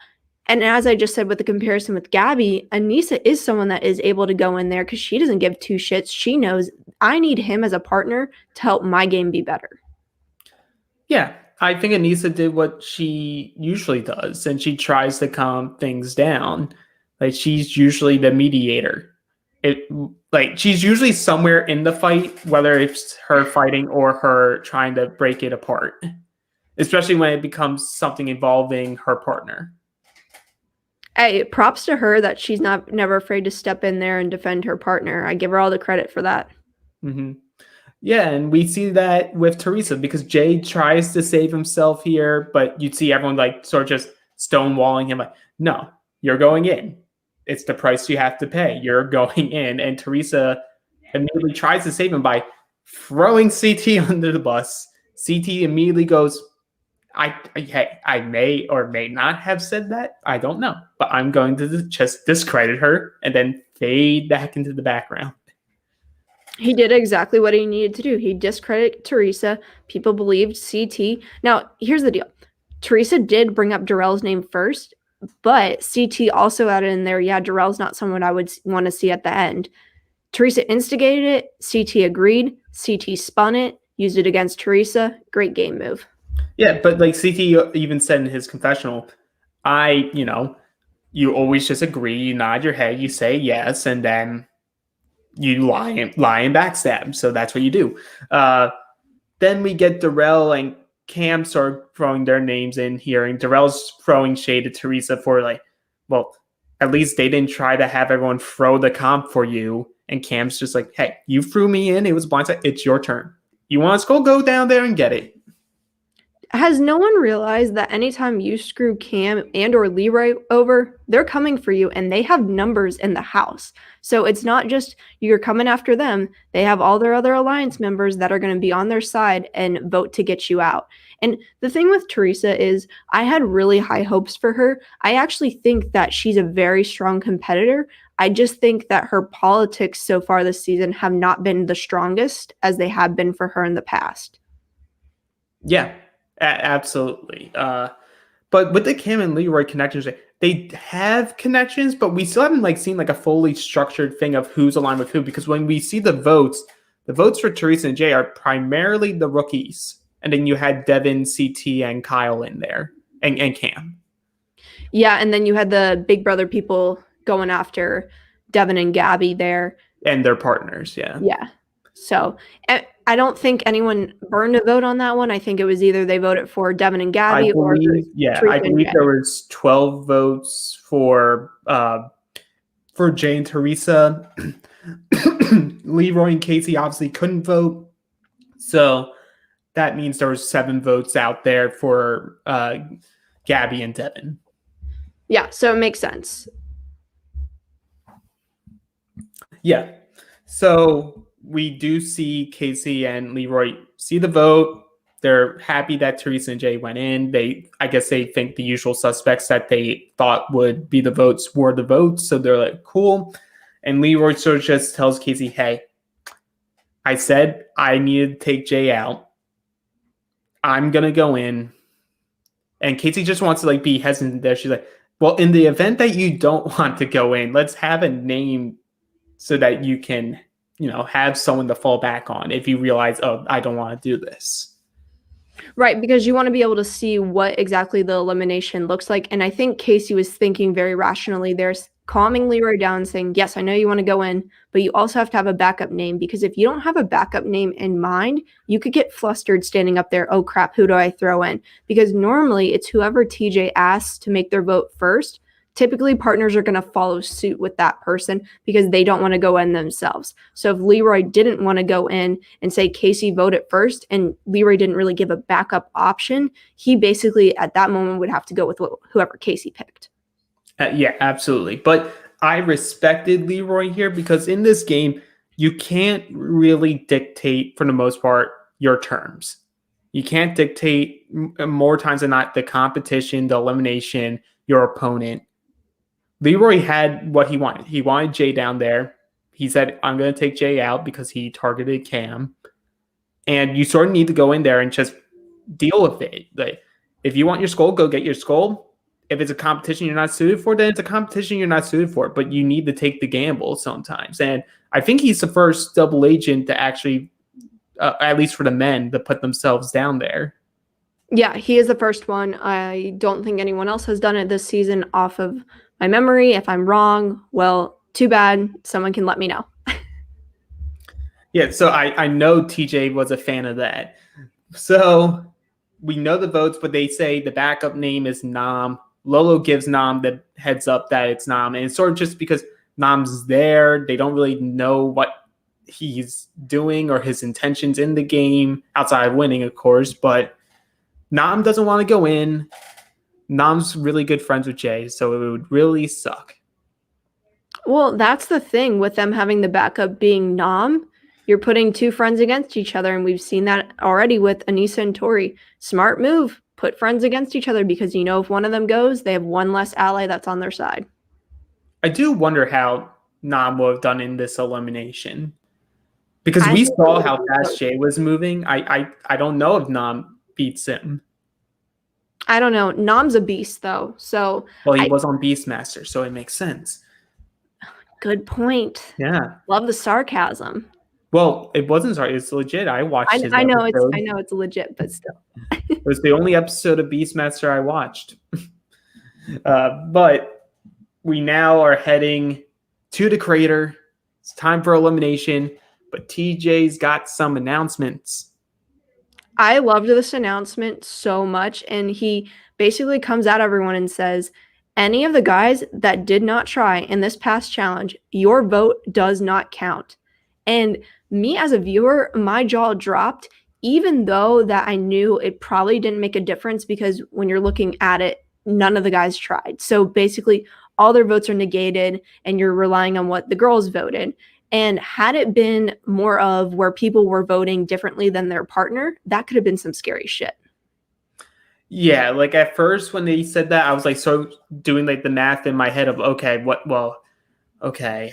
and as I just said with the comparison with Gabby, Anissa is someone that is able to go in there because she doesn't give two shits. She knows I need him as a partner to help my game be better. Yeah, I think Anissa did what she usually does, and she tries to calm things down. Like she's usually the mediator. She's usually somewhere in the fight, whether it's her fighting or her trying to break it apart, especially when it becomes something involving her partner. Hey, props to her that she's never afraid to step in there and defend her partner. I give her all the credit for that. Mm-hmm. Yeah, and we see that with Teresa because Jay tries to save himself here, but you'd see everyone like sort of just stonewalling him like, "No, you're going in. It's the price you have to pay. You're going in." And Teresa immediately tries to save him by throwing CT under the bus. CT immediately goes, I may or may not have said that. I don't know. But I'm going to just discredit her and then fade back into the background. He did exactly what he needed to do. He discredited Teresa. People believed CT. Now, here's the deal. Teresa did bring up Darrell's name first, but CT also added in there, yeah, Darrell's not someone I would want to see at the end. Teresa instigated it. CT agreed. CT spun it, used it against Teresa. Great game move. Yeah, but like CT even said in his confessional, you always just agree, you nod your head, you say yes, and then you lie and backstab. So that's what you do. Then we get Darrell and Cam start throwing their names in here, and Darrell's throwing shade at Teresa for like, well, at least they didn't try to have everyone throw the comp for you. And Cam's just like, hey, you threw me in. It was blindside. It's your turn. You want us to go down there and get it. Has no one realized that anytime you screw Cam and or Leroy over, they're coming for you and they have numbers in the house. So it's not just you're coming after them. They have all their other alliance members that are going to be on their side and vote to get you out. And the thing with Teresa is I had really high hopes for her. I actually think that she's a very strong competitor. I just think that her politics so far this season have not been the strongest as they have been for her in the past. Yeah. Absolutely. But with the Cam and Leroy connections, they have connections, but we still haven't seen a fully structured thing of who's aligned with who, because when we see the votes for Teresa and Jay are primarily the rookies. And then you had Devin, CT, and Kyle in there, and Cam. Yeah, and then you had the Big Brother people going after Devin and Gabby there. and their partners. Yeah. Yeah. So I don't think anyone burned a vote on that one. I think it was either they voted for Devin and Gabby I believe there was 12 votes for Jay and Teresa. Leroy and Casey obviously couldn't vote. So that means there was 7 votes out there for Gabby and Devin. Yeah, so it makes sense. Yeah. So we do see Casey and Leroy see the vote. They're happy that Teresa and Jay went in. I guess they think the usual suspects that they thought would be the votes were the votes. So they're like, cool. And Leroy sort of just tells Casey, hey, I said I needed to take Jay out. I'm going to go in. And Casey just wants to like be hesitant there. She's like, well, in the event that you don't want to go in, let's have a name so that you can, have someone to fall back on if you realize, oh, I don't want to do this. Right, because you want to be able to see what exactly the elimination looks like. And I think Casey was thinking very rationally. There's calming Leroy down, saying, yes, I know you want to go in, but you also have to have a backup name, because if you don't have a backup name in mind, you could get flustered standing up there. Oh, crap, who do I throw in? Because normally it's whoever TJ asks to make their vote first. Typically, partners are going to follow suit with that person because they don't want to go in themselves. So if Leroy didn't want to go in and say Casey voted first, and Leroy didn't really give a backup option, he basically at that moment would have to go with whoever Casey picked. Yeah, absolutely. But I respected Leroy here because in this game, you can't really dictate, for the most part, your terms. You can't dictate more times than not the competition, the elimination, your opponent. Leroy had what he wanted. He wanted Jay down there. He said, I'm going to take Jay out because he targeted Cam. And you sort of need to go in there and just deal with it. Like, if you want your skull, go get your skull. If it's a competition you're not suited for, then it's a competition you're not suited for. But you need to take the gamble sometimes. And I think he's the first double agent to actually, at least for the men, to put themselves down there. Yeah, he is the first one. I don't think anyone else has done it this season off of my memory. If I'm wrong, well, too bad. Someone can let me know. Yeah, so I know TJ was a fan of that. So we know the votes, but they say the backup name is Nam. Lolo gives Nam the heads up that it's Nam. And it's sort of just because Nam's there. They don't really know what he's doing or his intentions in the game, outside of winning, of course. But Nam doesn't want to go in. Nam's really good friends with Jay, so it would really suck. Well, that's the thing with them having the backup being Nam. You're putting two friends against each other, and we've seen that already with Anissa and Tori. Smart move. Put friends against each other because if one of them goes, they have one less ally that's on their side. I do wonder how Nam would have done in this elimination. Because we saw how fast Jay was moving. I don't know if Nam beats him. I don't know. Nam's a beast, though. So he was on Beastmaster, so it makes sense. Good point. Yeah. Love the sarcasm. Well, it wasn't sorry. It's legit. I watched his I know episode. I know it's legit, but still. It was the only episode of Beastmaster I watched. But we now are heading to the crater. It's time for elimination. But TJ's got some announcements. I loved this announcement so much. And he basically comes at everyone and says, any of the guys that did not try in this past challenge, your vote does not count. And me as a viewer, my jaw dropped, even though that I knew it probably didn't make a difference because when you're looking at it, none of the guys tried. So basically all their votes are negated and you're relying on what the girls voted. And had it been more of where people were voting differently than their partner, that could have been some scary shit. Yeah, like at first when they said that, I was like doing like the math in my head of, okay,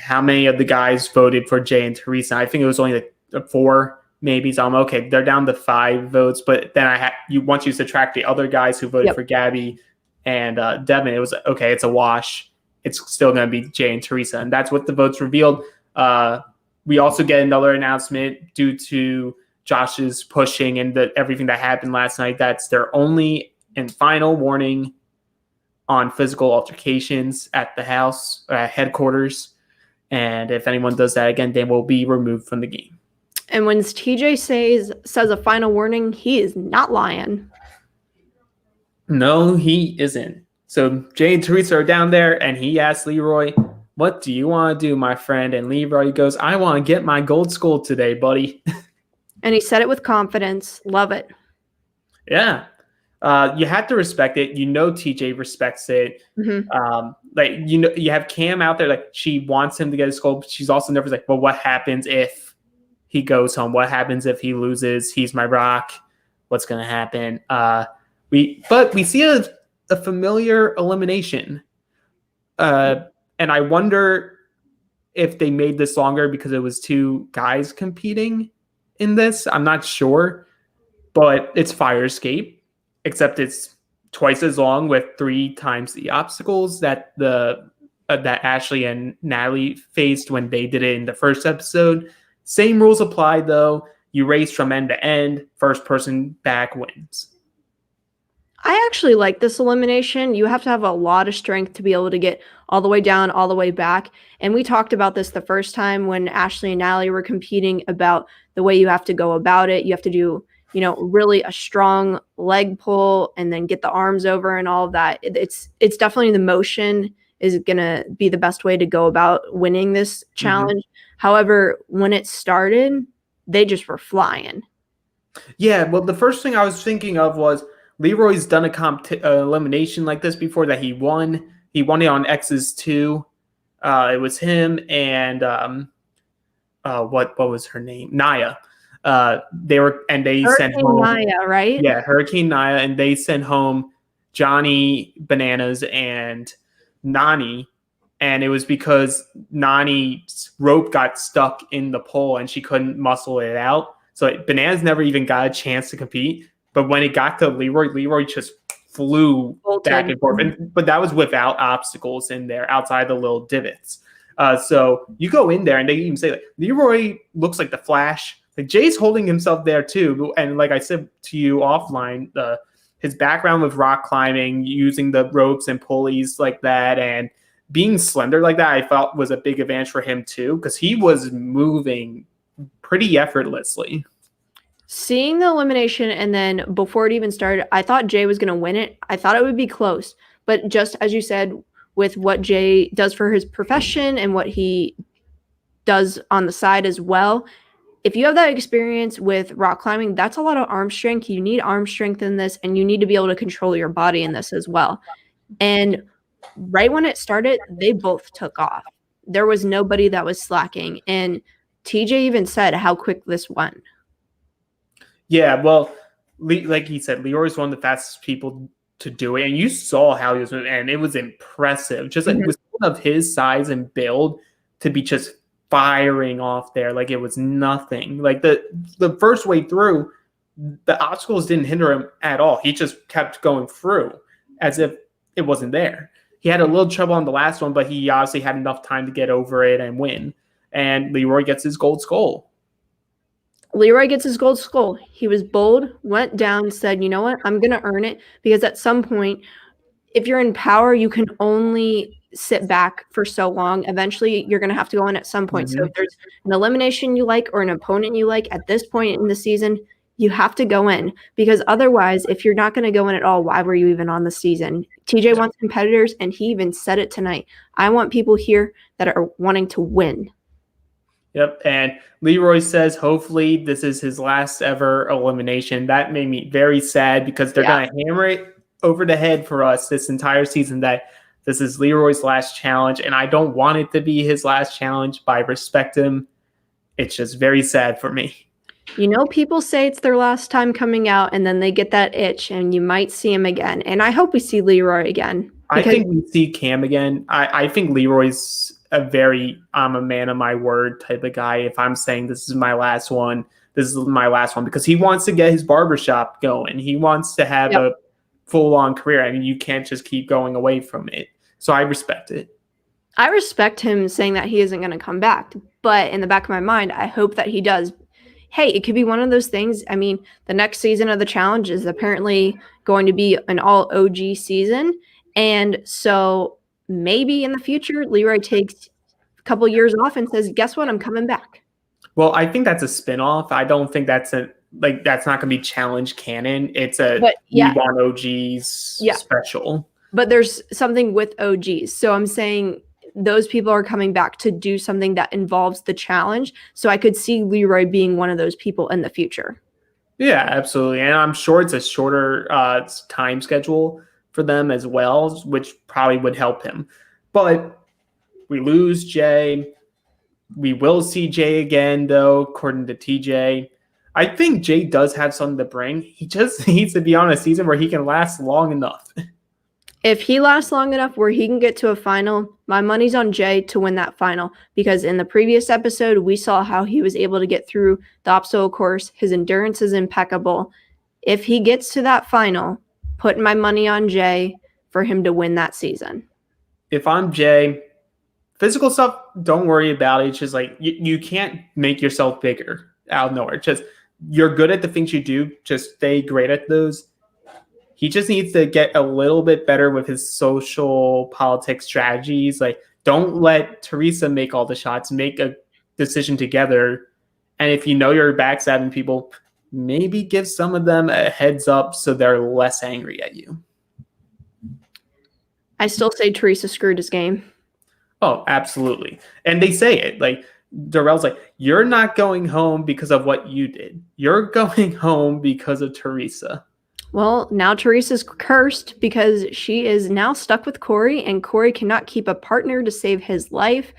how many of the guys voted for Jay and Teresa? I think it was only like 4 maybe. So I'm okay, they're down to 5 votes. But then once you subtract the other guys who voted for Gabby and Devin, it was okay, it's a wash. It's still going to be Jay and Teresa. And that's what the votes revealed. We also get another announcement due to Josh's pushing and everything that happened last night. That's their only and final warning on physical altercations at the house headquarters. And if anyone does that again, they will be removed from the game. And when TJ says a final warning, he is not lying. No, he isn't. So Jay and Teresa are down there, and he asks Leroy, "What do you want to do, my friend?" And Leroy goes, "I want to get my gold skull today, buddy." And he said it with confidence. Love it. Yeah. You have to respect it. TJ respects it. Mm-hmm. You have Cam out there, like she wants him to get a skull, but she's also nervous, like, well, what happens if he goes home? What happens if he loses? He's my rock. What's gonna happen? We see a familiar elimination. And I wonder if they made this longer because it was two guys competing in this. I'm not sure. But it's Fire Escape, except it's twice as long with 3 times the obstacles that that Ashley and Natalie faced when they did it in the first episode. Same rules apply, though. You race from end to end. First person back wins. I actually like this elimination. You have to have a lot of strength to be able to get all the way down, all the way back. And we talked about this the first time when Ashley and Natalie were competing about the way you have to go about it. You have to do really a strong leg pull and then get the arms over and all of that. It's definitely the motion is going to be the best way to go about winning this challenge. Mm-hmm. However, when it started, they just were flying. Yeah, well, the first thing I was thinking of was Leroy's done a elimination like this before that he won. He won it on X's 2. It was him and what was her name? Naya. They Hurricane sent home Naya, right? Yeah, Hurricane Naya, and they sent home Jonny, Bananas, and Nani, and it was because Nani's rope got stuck in the pole and she couldn't muscle it out. So Bananas never even got a chance to compete. But when it got to Leroy just flew back and forth. But that was without obstacles in there outside the little divots. So you go in there and they even say, like, Leroy looks like the Flash. Like Jay's holding himself there too. And like I said to you offline, his background with rock climbing, using the ropes and pulleys like that, and being slender like that, I felt was a big advantage for him too, because he was moving pretty effortlessly. Seeing the elimination, and then before it even started, I thought Jay was going to win it. I thought it would be close. But just as you said, with what Jay does for his profession and what he does on the side as well, if you have that experience with rock climbing, that's a lot of arm strength. You need arm strength in this, and you need to be able to control your body in this as well. And right when it started, they both took off. There was nobody that was slacking. And TJ even said how quick this went. Yeah, well, like he said, Leroy's one of the fastest people to do it. And you saw how he was moving, and it was impressive. Just like with someone of his size and build to be just firing off there like it was nothing. Like the first way through, the obstacles didn't hinder him at all. He just kept going through as if it wasn't there. He had a little trouble on the last one, but he obviously had enough time to get over it and win. And Leroy gets his gold skull. Leroy gets his gold skull. He was bold, went down, said, you know what? I'm going to earn it, because at some point, if you're in power, you can only sit back for so long. Eventually, you're going to have to go in at some point. So if there's an elimination you like or an opponent you like at this point in the season, you have to go in, because otherwise, if you're not going to go in at all, why were you even on the season? TJ wants competitors, and he even said it tonight. I want people here that are wanting to win. Yep, and Leroy says hopefully this is his last ever elimination. That made me very sad, because they're going to hammer it over the head for us this entire season that this is Leroy's last challenge, and I don't want it to be his last challenge, but I respect him. It's just very sad for me. People say it's their last time coming out, and then they get that itch, and you might see him again. And I hope we see Leroy again. I think we see Cam again. I think Leroy's I'm a man of my word type of guy. If I'm saying this is my last one, because he wants to get his barbershop going. He wants to have a full-on career. I mean, you can't just keep going away from it. So I respect it. I respect him saying that he isn't going to come back. But in the back of my mind, I hope that he does. Hey, it could be one of those things. I mean, the next season of the challenge is apparently going to be an all OG season. And so maybe in the future, Leroy takes couple years off and says, guess what? I'm coming back. Well, I think that's a spinoff. I don't think that's that's not going to be challenge canon. It's a We Want OGs special. But there's something with OGs. So I'm saying those people are coming back to do something that involves the challenge. So I could see Leroy being one of those people in the future. Yeah, absolutely. And I'm sure it's a shorter time schedule for them as well, which probably would help him. But we lose Jay. We will see Jay again, though, according to TJ. I think Jay does have something to bring. He just needs to be on a season where he can last long enough. If he lasts long enough where he can get to a final, my money's on Jay to win that final. Because in the previous episode, we saw how he was able to get through the obstacle course. His endurance is impeccable. If he gets to that final, putting my money on Jay for him to win that season. If I'm Jay, physical stuff, don't worry about it. It's just like you can't make yourself bigger out of nowhere. Just you're good at the things you do. Just stay great at those. He just needs to get a little bit better with his social politics strategies. Like, don't let Teresa make all the shots. Make a decision together. And if you know you're backstabbing people, maybe give some of them a heads up so they're less angry at you. I still say Teresa screwed his game. Oh, absolutely. And they say it. Like, Darrell's like, you're not going home because of what you did. You're going home because of Teresa. Well, now Teresa's cursed because she is now stuck with Corey, and Corey cannot keep a partner to save his life.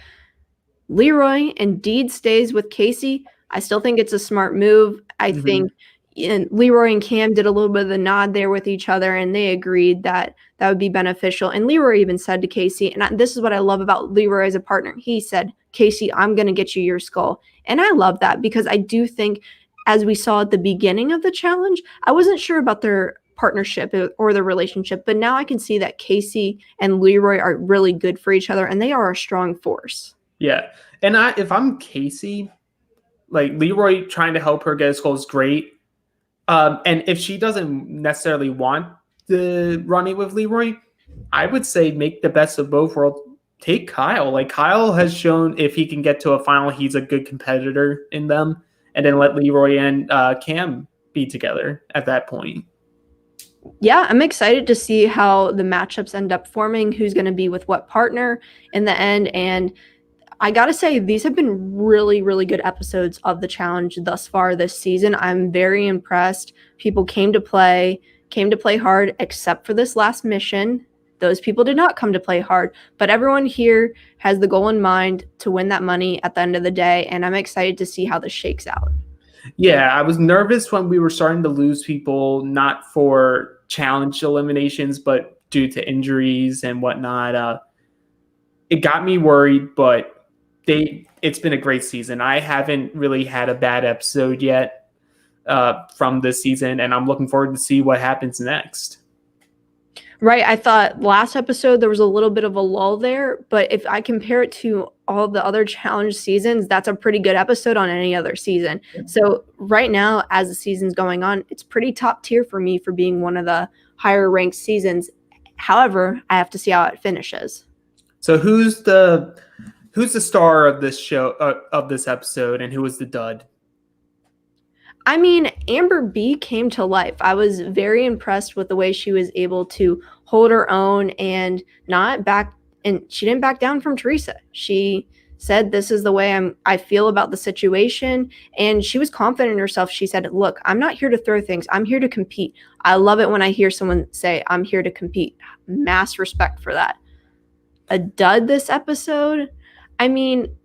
Leroy indeed stays with Casey. I still think it's a smart move. I think Leroy and Cam did a little bit of the nod there with each other, and they agreed that that would be beneficial. And Leroy even said to Casey, and this is what I love about Leroy as a partner. He said, Casey, I'm going to get you your skull. And I love that because I do think, as we saw at the beginning of the challenge, I wasn't sure about their partnership or their relationship, but now I can see that Casey and Leroy are really good for each other, and they are a strong force. Yeah. And if I'm Casey, like, Leroy trying to help her get a skull is great. And if she doesn't necessarily want the running with Leroy, I would say make the best of both worlds. Take Kyle. Like, Kyle has shown if he can get to a final, he's a good competitor in them. And then let Leroy and Cam be together at that point. Yeah, I'm excited to see how the matchups end up forming, who's going to be with what partner in the end. And I got to say, these have been really, really good episodes of the challenge thus far this season. I'm very impressed. People came to play hard, except for this last mission. Those people did not come to play hard, but everyone here has the goal in mind to win that money at the end of the day, and I'm excited to see how this shakes out. Yeah, I was nervous when we were starting to lose people, not for challenge eliminations, but due to injuries and whatnot. It got me worried, but it's been a great season. I haven't really had a bad episode yet from this season, and I'm looking forward to see what happens next. Right. I thought last episode there was a little bit of a lull there, but if I compare it to all the other challenge seasons, that's a pretty good episode on any other season. So right now, as the season's going on, it's pretty top tier for me for being one of the higher ranked seasons. However, I have to see how it finishes. So who's the star of this show, of this episode, and who was the dud? I mean, Amber B came to life. I was very impressed with the way she was able to hold her own and not back, and she didn't back down from Teresa. She said, this is the way I feel about the situation. And she was confident in herself. She said, look, I'm not here to throw things. I'm here to compete. I love it when I hear someone say, I'm here to compete. Mass respect for that. A dud this episode? I mean,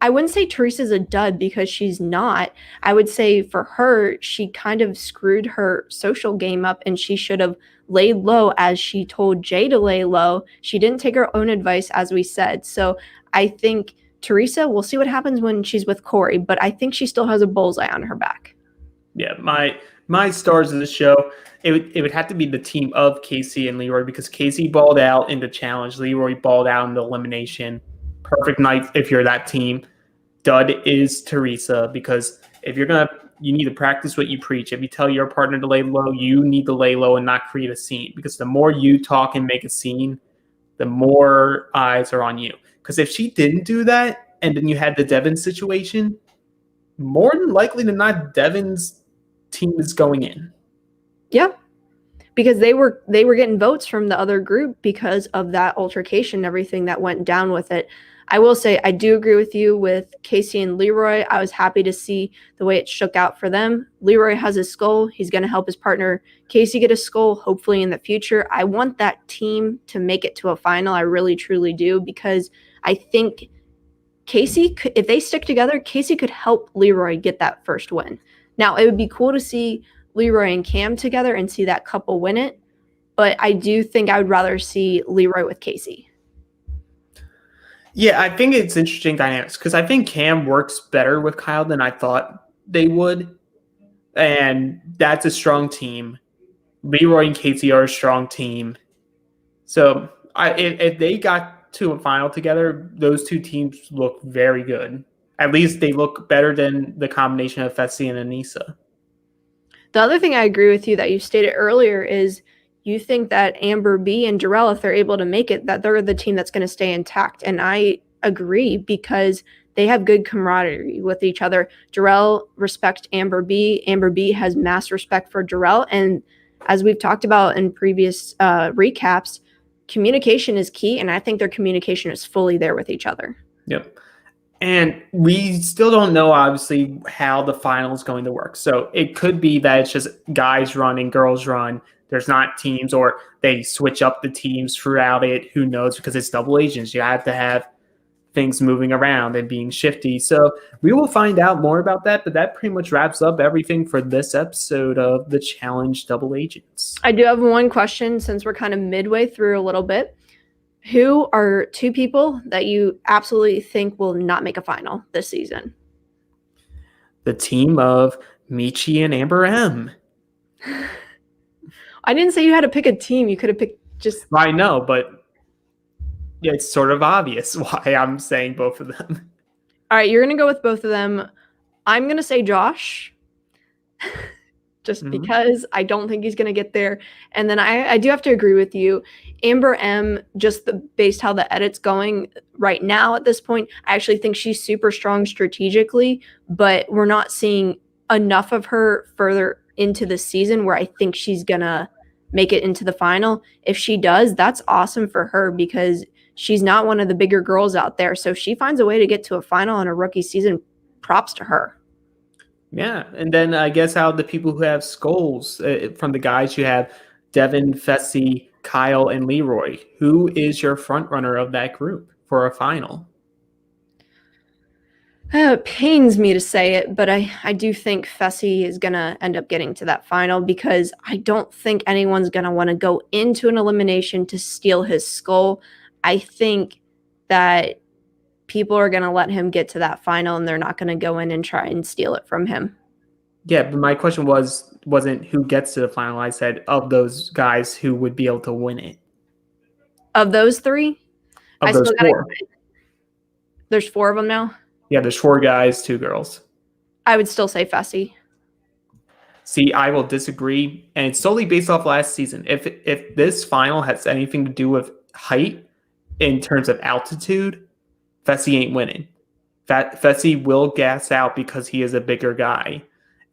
I wouldn't say Teresa's a dud because she's not. I would say for her, she kind of screwed her social game up, and she should have laid low as she told Jay to lay low. She didn't take her own advice, as we said. So I think Teresa, we'll see what happens when she's with Corey, but I think she still has a bullseye on her back. Yeah, my stars of the show, it would have to be the team of Casey and Leroy, because Casey balled out in the challenge. Leroy balled out in the elimination. Perfect night if you're that team. Dud is Teresa, because if you need to practice what you preach. If you tell your partner to lay low, you need to lay low and not create a scene, because the more you talk and make a scene, the more eyes are on you. Because if she didn't do that, and then you had the Devin situation, more than likely than not, Devin's team is going in. Yeah, because they were getting votes from the other group because of that altercation and everything that went down with it. I will say I do agree with you with Casey and Leroy. I was happy to see the way it shook out for them. Leroy has his skull. He's going to help his partner Casey get a skull, hopefully in the future. I want that team to make it to a final. I really, truly do, because I think Casey, if they stick together, Casey could help Leroy get that first win. Now, it would be cool to see Leroy and Cam together and see that couple win it, but I do think I would rather see Leroy with Casey. Yeah, I think it's interesting dynamics because I think Cam works better with Kyle than I thought they would, and that's a strong team. Leroy and Casey are a strong team. So if they got to a final together, those two teams look very good. At least they look better than the combination of Fessy and Anissa. The other thing I agree with you that you stated earlier is you think that Amber B and Jarrell, if they're able to make it, that they're the team that's going to stay intact. And I agree because they have good camaraderie with each other. Jarrell respects Amber B. Amber B has mass respect for Jarrell. And as we've talked about in previous recaps, communication is key. And I think their communication is fully there with each other. Yep. And we still don't know, obviously, how the final is going to work. So it could be that it's just guys run and girls run. There's not teams, or they switch up the teams throughout it. Who knows? Because it's double agents. You have to have things moving around and being shifty. So we will find out more about that. But that pretty much wraps up everything for this episode of the Challenge Double Agents. I do have one question since we're kind of midway through a little bit. Who are two people that you absolutely think will not make a final this season? The team of Michi and Amber M. I didn't say you had to pick a team. You could have picked just... I know, but it's sort of obvious why I'm saying both of them. All right, you're going to go with both of them. I'm going to say Josh. Just because I don't think he's going to get there. And then I do have to agree with you. Amber M, just based how the edit's going right now at this point, I actually think she's super strong strategically, but we're not seeing enough of her further into the season where I think she's going to make it into the final. If she does, that's awesome for her because she's not one of the bigger girls out there. So if she finds a way to get to a final in a rookie season, props to her. Yeah, and then I guess out of the people who have skulls, from the guys, you have Devin, Fessy, Kyle, and Leroy. Who is your front runner of that group for a final? It pains me to say it, but I do think Fessy is going to end up getting to that final because I don't think anyone's going to want to go into an elimination to steal his skull. I think that people are going to let him get to that final and they're not going to go in and try and steal it from him. Yeah, but my question wasn't who gets to the final. I said of those guys who would be able to win it. Of those three? Of those four. There's four of them now? Yeah, there's 4 guys, 2 girls. I would still say Fessy. See, I will disagree, and it's solely based off last season. If this final has anything to do with height in terms of altitude, Fessy ain't winning. Fessy will gas out because he is a bigger guy.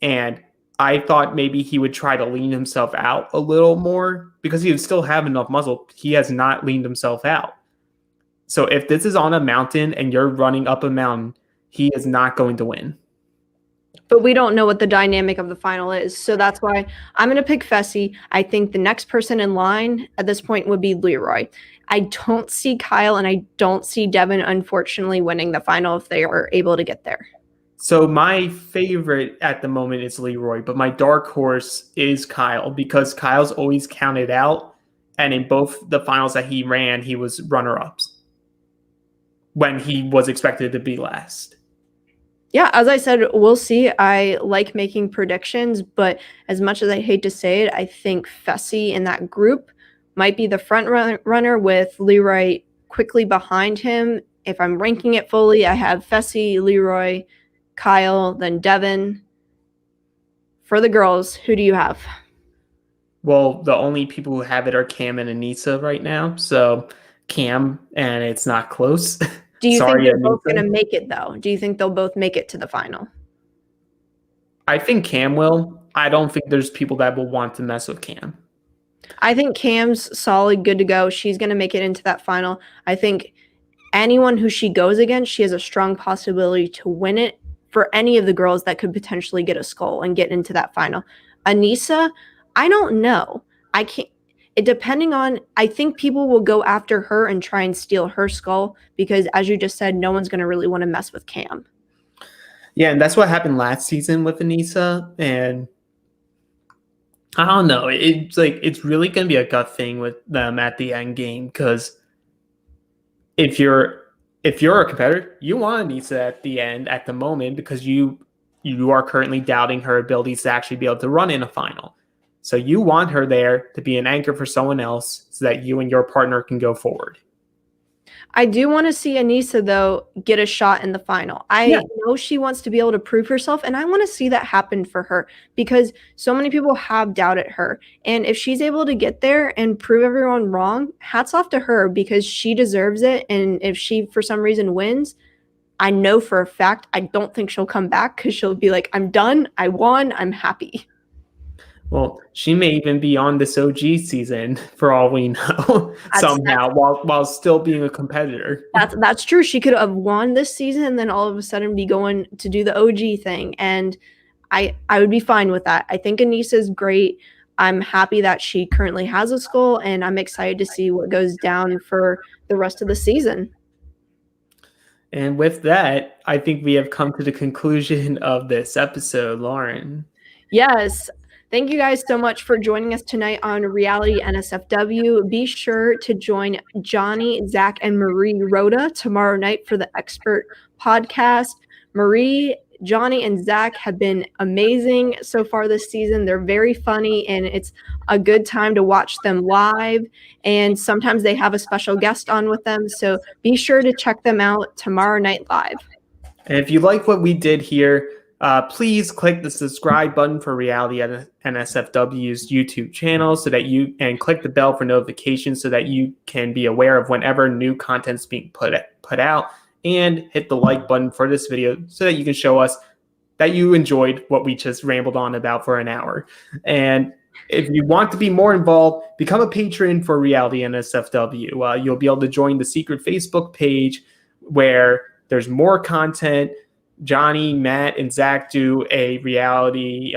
And I thought maybe he would try to lean himself out a little more because he would still have enough muscle. He has not leaned himself out. So if this is on a mountain and you're running up a mountain, he is not going to win. But we don't know what the dynamic of the final is. So that's why I'm going to pick Fessy. I think the next person in line at this point would be Leroy. I don't see Kyle and I don't see Devin, unfortunately, winning the final if they are able to get there. So my favorite at the moment is Leroy, but my dark horse is Kyle because Kyle's always counted out. And in both the finals that he ran, he was runner-ups when he was expected to be last. Yeah, as I said, we'll see. I like making predictions, but as much as I hate to say it, I think Fessy in that group might be the front runner with Leroy quickly behind him. If I'm ranking it fully, I have Fessy, Leroy, Kyle, then Devin. For the girls, who do you have? Well, the only people who have it are Cam and Anissa right now. So Cam, and it's not close. Do you Sorry, think they're both Anissa. going to make it, though? Do you think they'll both make it to the final? I think Cam will. I don't think there's people that will want to mess with Cam. I think Cam's solid, good to go. She's going to make it into that final. I think anyone who she goes against, she has a strong possibility to win it for any of the girls that could potentially get a skull and get into that final. Anissa, I don't know. I can't. Depending on, I think people will go after her and try and steal her skull because, as you just said, no one's going to really want to mess with Cam. Yeah, and that's what happened last season with Anissa, and I don't know. It's like it's really going to be a gut thing with them at the end game because if you're a competitor, you want Anissa at the end at the moment because you are currently doubting her abilities to actually be able to run in a final. So you want her there to be an anchor for someone else so that you and your partner can go forward. I do want to see Anissa, though, get a shot in the final. I know she wants to be able to prove herself, and I want to see that happen for her because so many people have doubted her. And if she's able to get there and prove everyone wrong, hats off to her because she deserves it. And if she, for some reason, wins, I know for a fact I don't think she'll come back because she'll be like, I'm done. I won. I'm happy. Well, she may even be on this OG season for all we know somehow while still being a competitor. That's true. She could have won this season and then all of a sudden be going to do the OG thing. And I would be fine with that. I think Anissa is great. I'm happy that she currently has a skull, and I'm excited to see what goes down for the rest of the season. And with that, I think we have come to the conclusion of this episode, Lauren. Yes. Thank you guys so much for joining us tonight on Reality NSFW. Be sure to join Jonny, Zack, and Marie Roda tomorrow night for the Expert podcast. Marie, Jonny, and Zack have been amazing so far this season. They're very funny, and it's a good time to watch them live. And sometimes they have a special guest on with them. So be sure to check them out tomorrow night live. And if you like what we did here, please click the subscribe button for Reality NSFW's YouTube channel and click the bell for notifications so that you can be aware of whenever new content's being put out, and hit the like button for this video so that you can show us that you enjoyed what we just rambled on about for an hour. And if you want to be more involved, become a patron for Reality NSFW. You'll be able to join the secret Facebook page where there's more content. Jonny, Matt, and Zack do a reality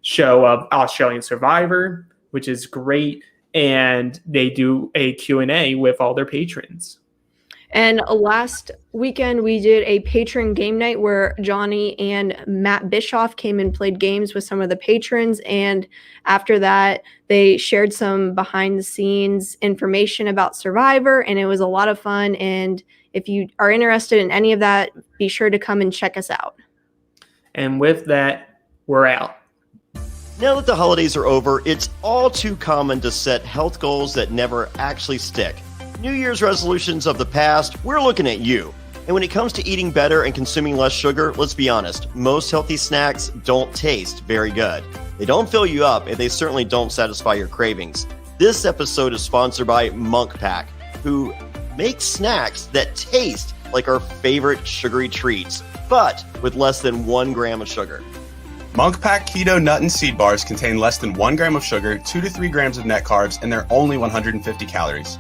show of Australian Survivor, which is great, and they do a Q&A with all their patrons. And last weekend, we did a patron game night where Jonny and Matt Bischoff came and played games with some of the patrons. And after that, they shared some behind-the-scenes information about Survivor, and it was a lot of fun. And if you are interested in any of that, be sure to come and check us out. And with that, we're out. Now that the holidays are over, it's all too common to set health goals that never actually stick. New Year's resolutions of the past, we're looking at you. And when it comes to eating better and consuming less sugar, let's be honest, most healthy snacks don't taste very good. They don't fill you up, and they certainly don't satisfy your cravings. This episode is sponsored by Monk Pack, who makes snacks that taste like our favorite sugary treats, but with less than 1 gram of sugar. Monk Pack Keto Nut and Seed Bars contain less than 1 gram of sugar, 2 to 3 grams of net carbs, and they're only 150 calories.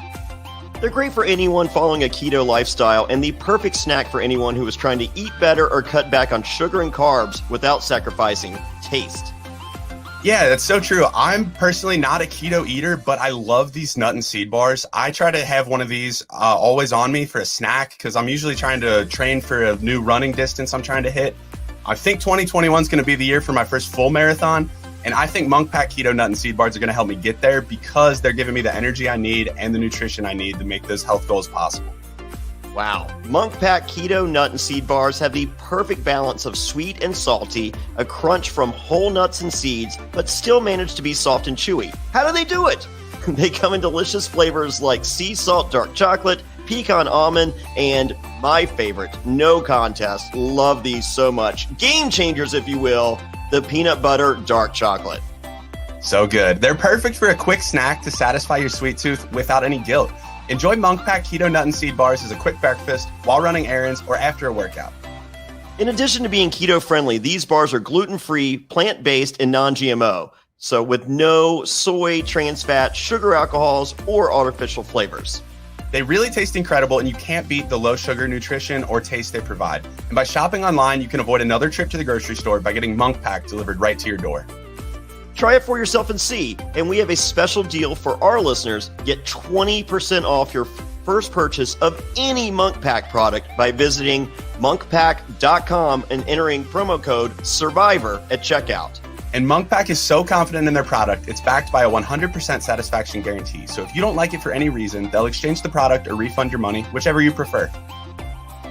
They're great for anyone following a keto lifestyle and the perfect snack for anyone who is trying to eat better or cut back on sugar and carbs without sacrificing taste. Yeah, that's so true. I'm personally not a keto eater, but I love these nut and seed bars. I try to have one of these always on me for a snack because I'm usually trying to train for a new running distance I'm trying to hit. I think 2021 is going to be the year for my first full marathon, and I think Monk Pack Keto Nut and Seed Bars are going to help me get there because they're giving me the energy I need and the nutrition I need to make those health goals possible. Wow. Monk Pack Keto Nut and Seed Bars have the perfect balance of sweet and salty, a crunch from whole nuts and seeds, but still manage to be soft and chewy. How do they do it? They come in delicious flavors like sea salt dark chocolate, pecan almond, and my favorite, no contest, love these so much, game changers if you will, the peanut butter dark chocolate. So good. They're perfect for a quick snack to satisfy your sweet tooth without any guilt. Enjoy Monk Pack Keto Nut and Seed Bars as a quick breakfast while running errands or after a workout. In addition to being keto-friendly, these bars are gluten-free, plant-based, and non-GMO. So with no soy, trans fat, sugar alcohols, or artificial flavors. They really taste incredible, and you can't beat the low sugar nutrition or taste they provide. And by shopping online, you can avoid another trip to the grocery store by getting Monk Pack delivered right to your door. Try it for yourself and see. And we have a special deal for our listeners. Get 20% off your first purchase of any Monk Pack product by visiting monkpack.com and entering promo code SURVIVOR at checkout. And Monk Pack is so confident in their product, it's backed by a 100% satisfaction guarantee. So if you don't like it for any reason, they'll exchange the product or refund your money, whichever you prefer.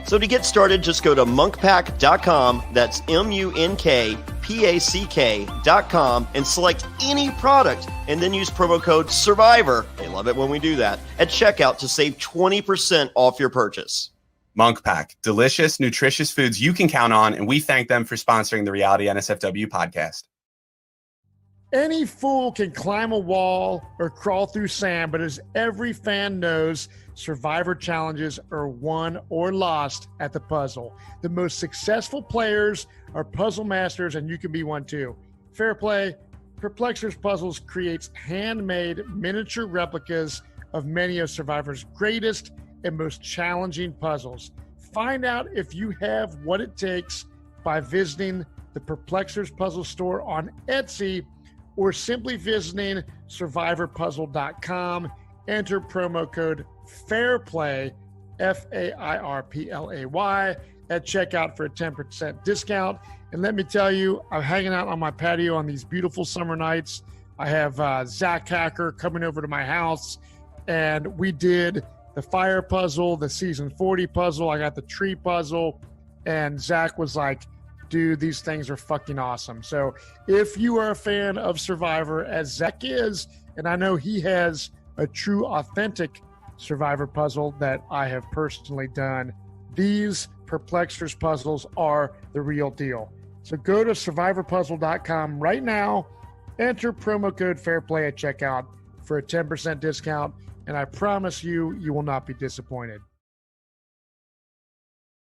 So to get started, just go to monkpack.com, that's monkpack.com, and select any product, and then use promo code SURVIVOR, they love it when we do that, at checkout to save 20% off your purchase. Monk Pack, delicious, nutritious foods you can count on, and we thank them for sponsoring the Reality NSFW podcast. Any fool can climb a wall or crawl through sand, but as every fan knows, Survivor challenges are won or lost at the puzzle. The most successful players are puzzle masters, and you can be one too. Fairplay, Perplexers Puzzles creates handmade miniature replicas of many of Survivor's greatest and most challenging puzzles. Find out if you have what it takes by visiting the Perplexers Puzzle store on Etsy or simply visiting survivorpuzzle.com. Enter promo code FAIRPLAY, FAIRPLAY, at checkout for a 10% discount. And let me tell you, I'm hanging out on my patio on these beautiful summer nights. I have Zack Hacker coming over to my house, and we did the fire puzzle, the season 40 puzzle. I got the tree puzzle, and Zack was like, dude, these things are fucking awesome. So if you are a fan of Survivor, as Zack is, and I know he has a true, authentic Survivor puzzle that I have personally done, these Perplexers puzzles are the real deal. So go to survivorpuzzle.com right now, enter promo code FAIRPLAY at checkout for a 10% discount, and I promise you, you will not be disappointed.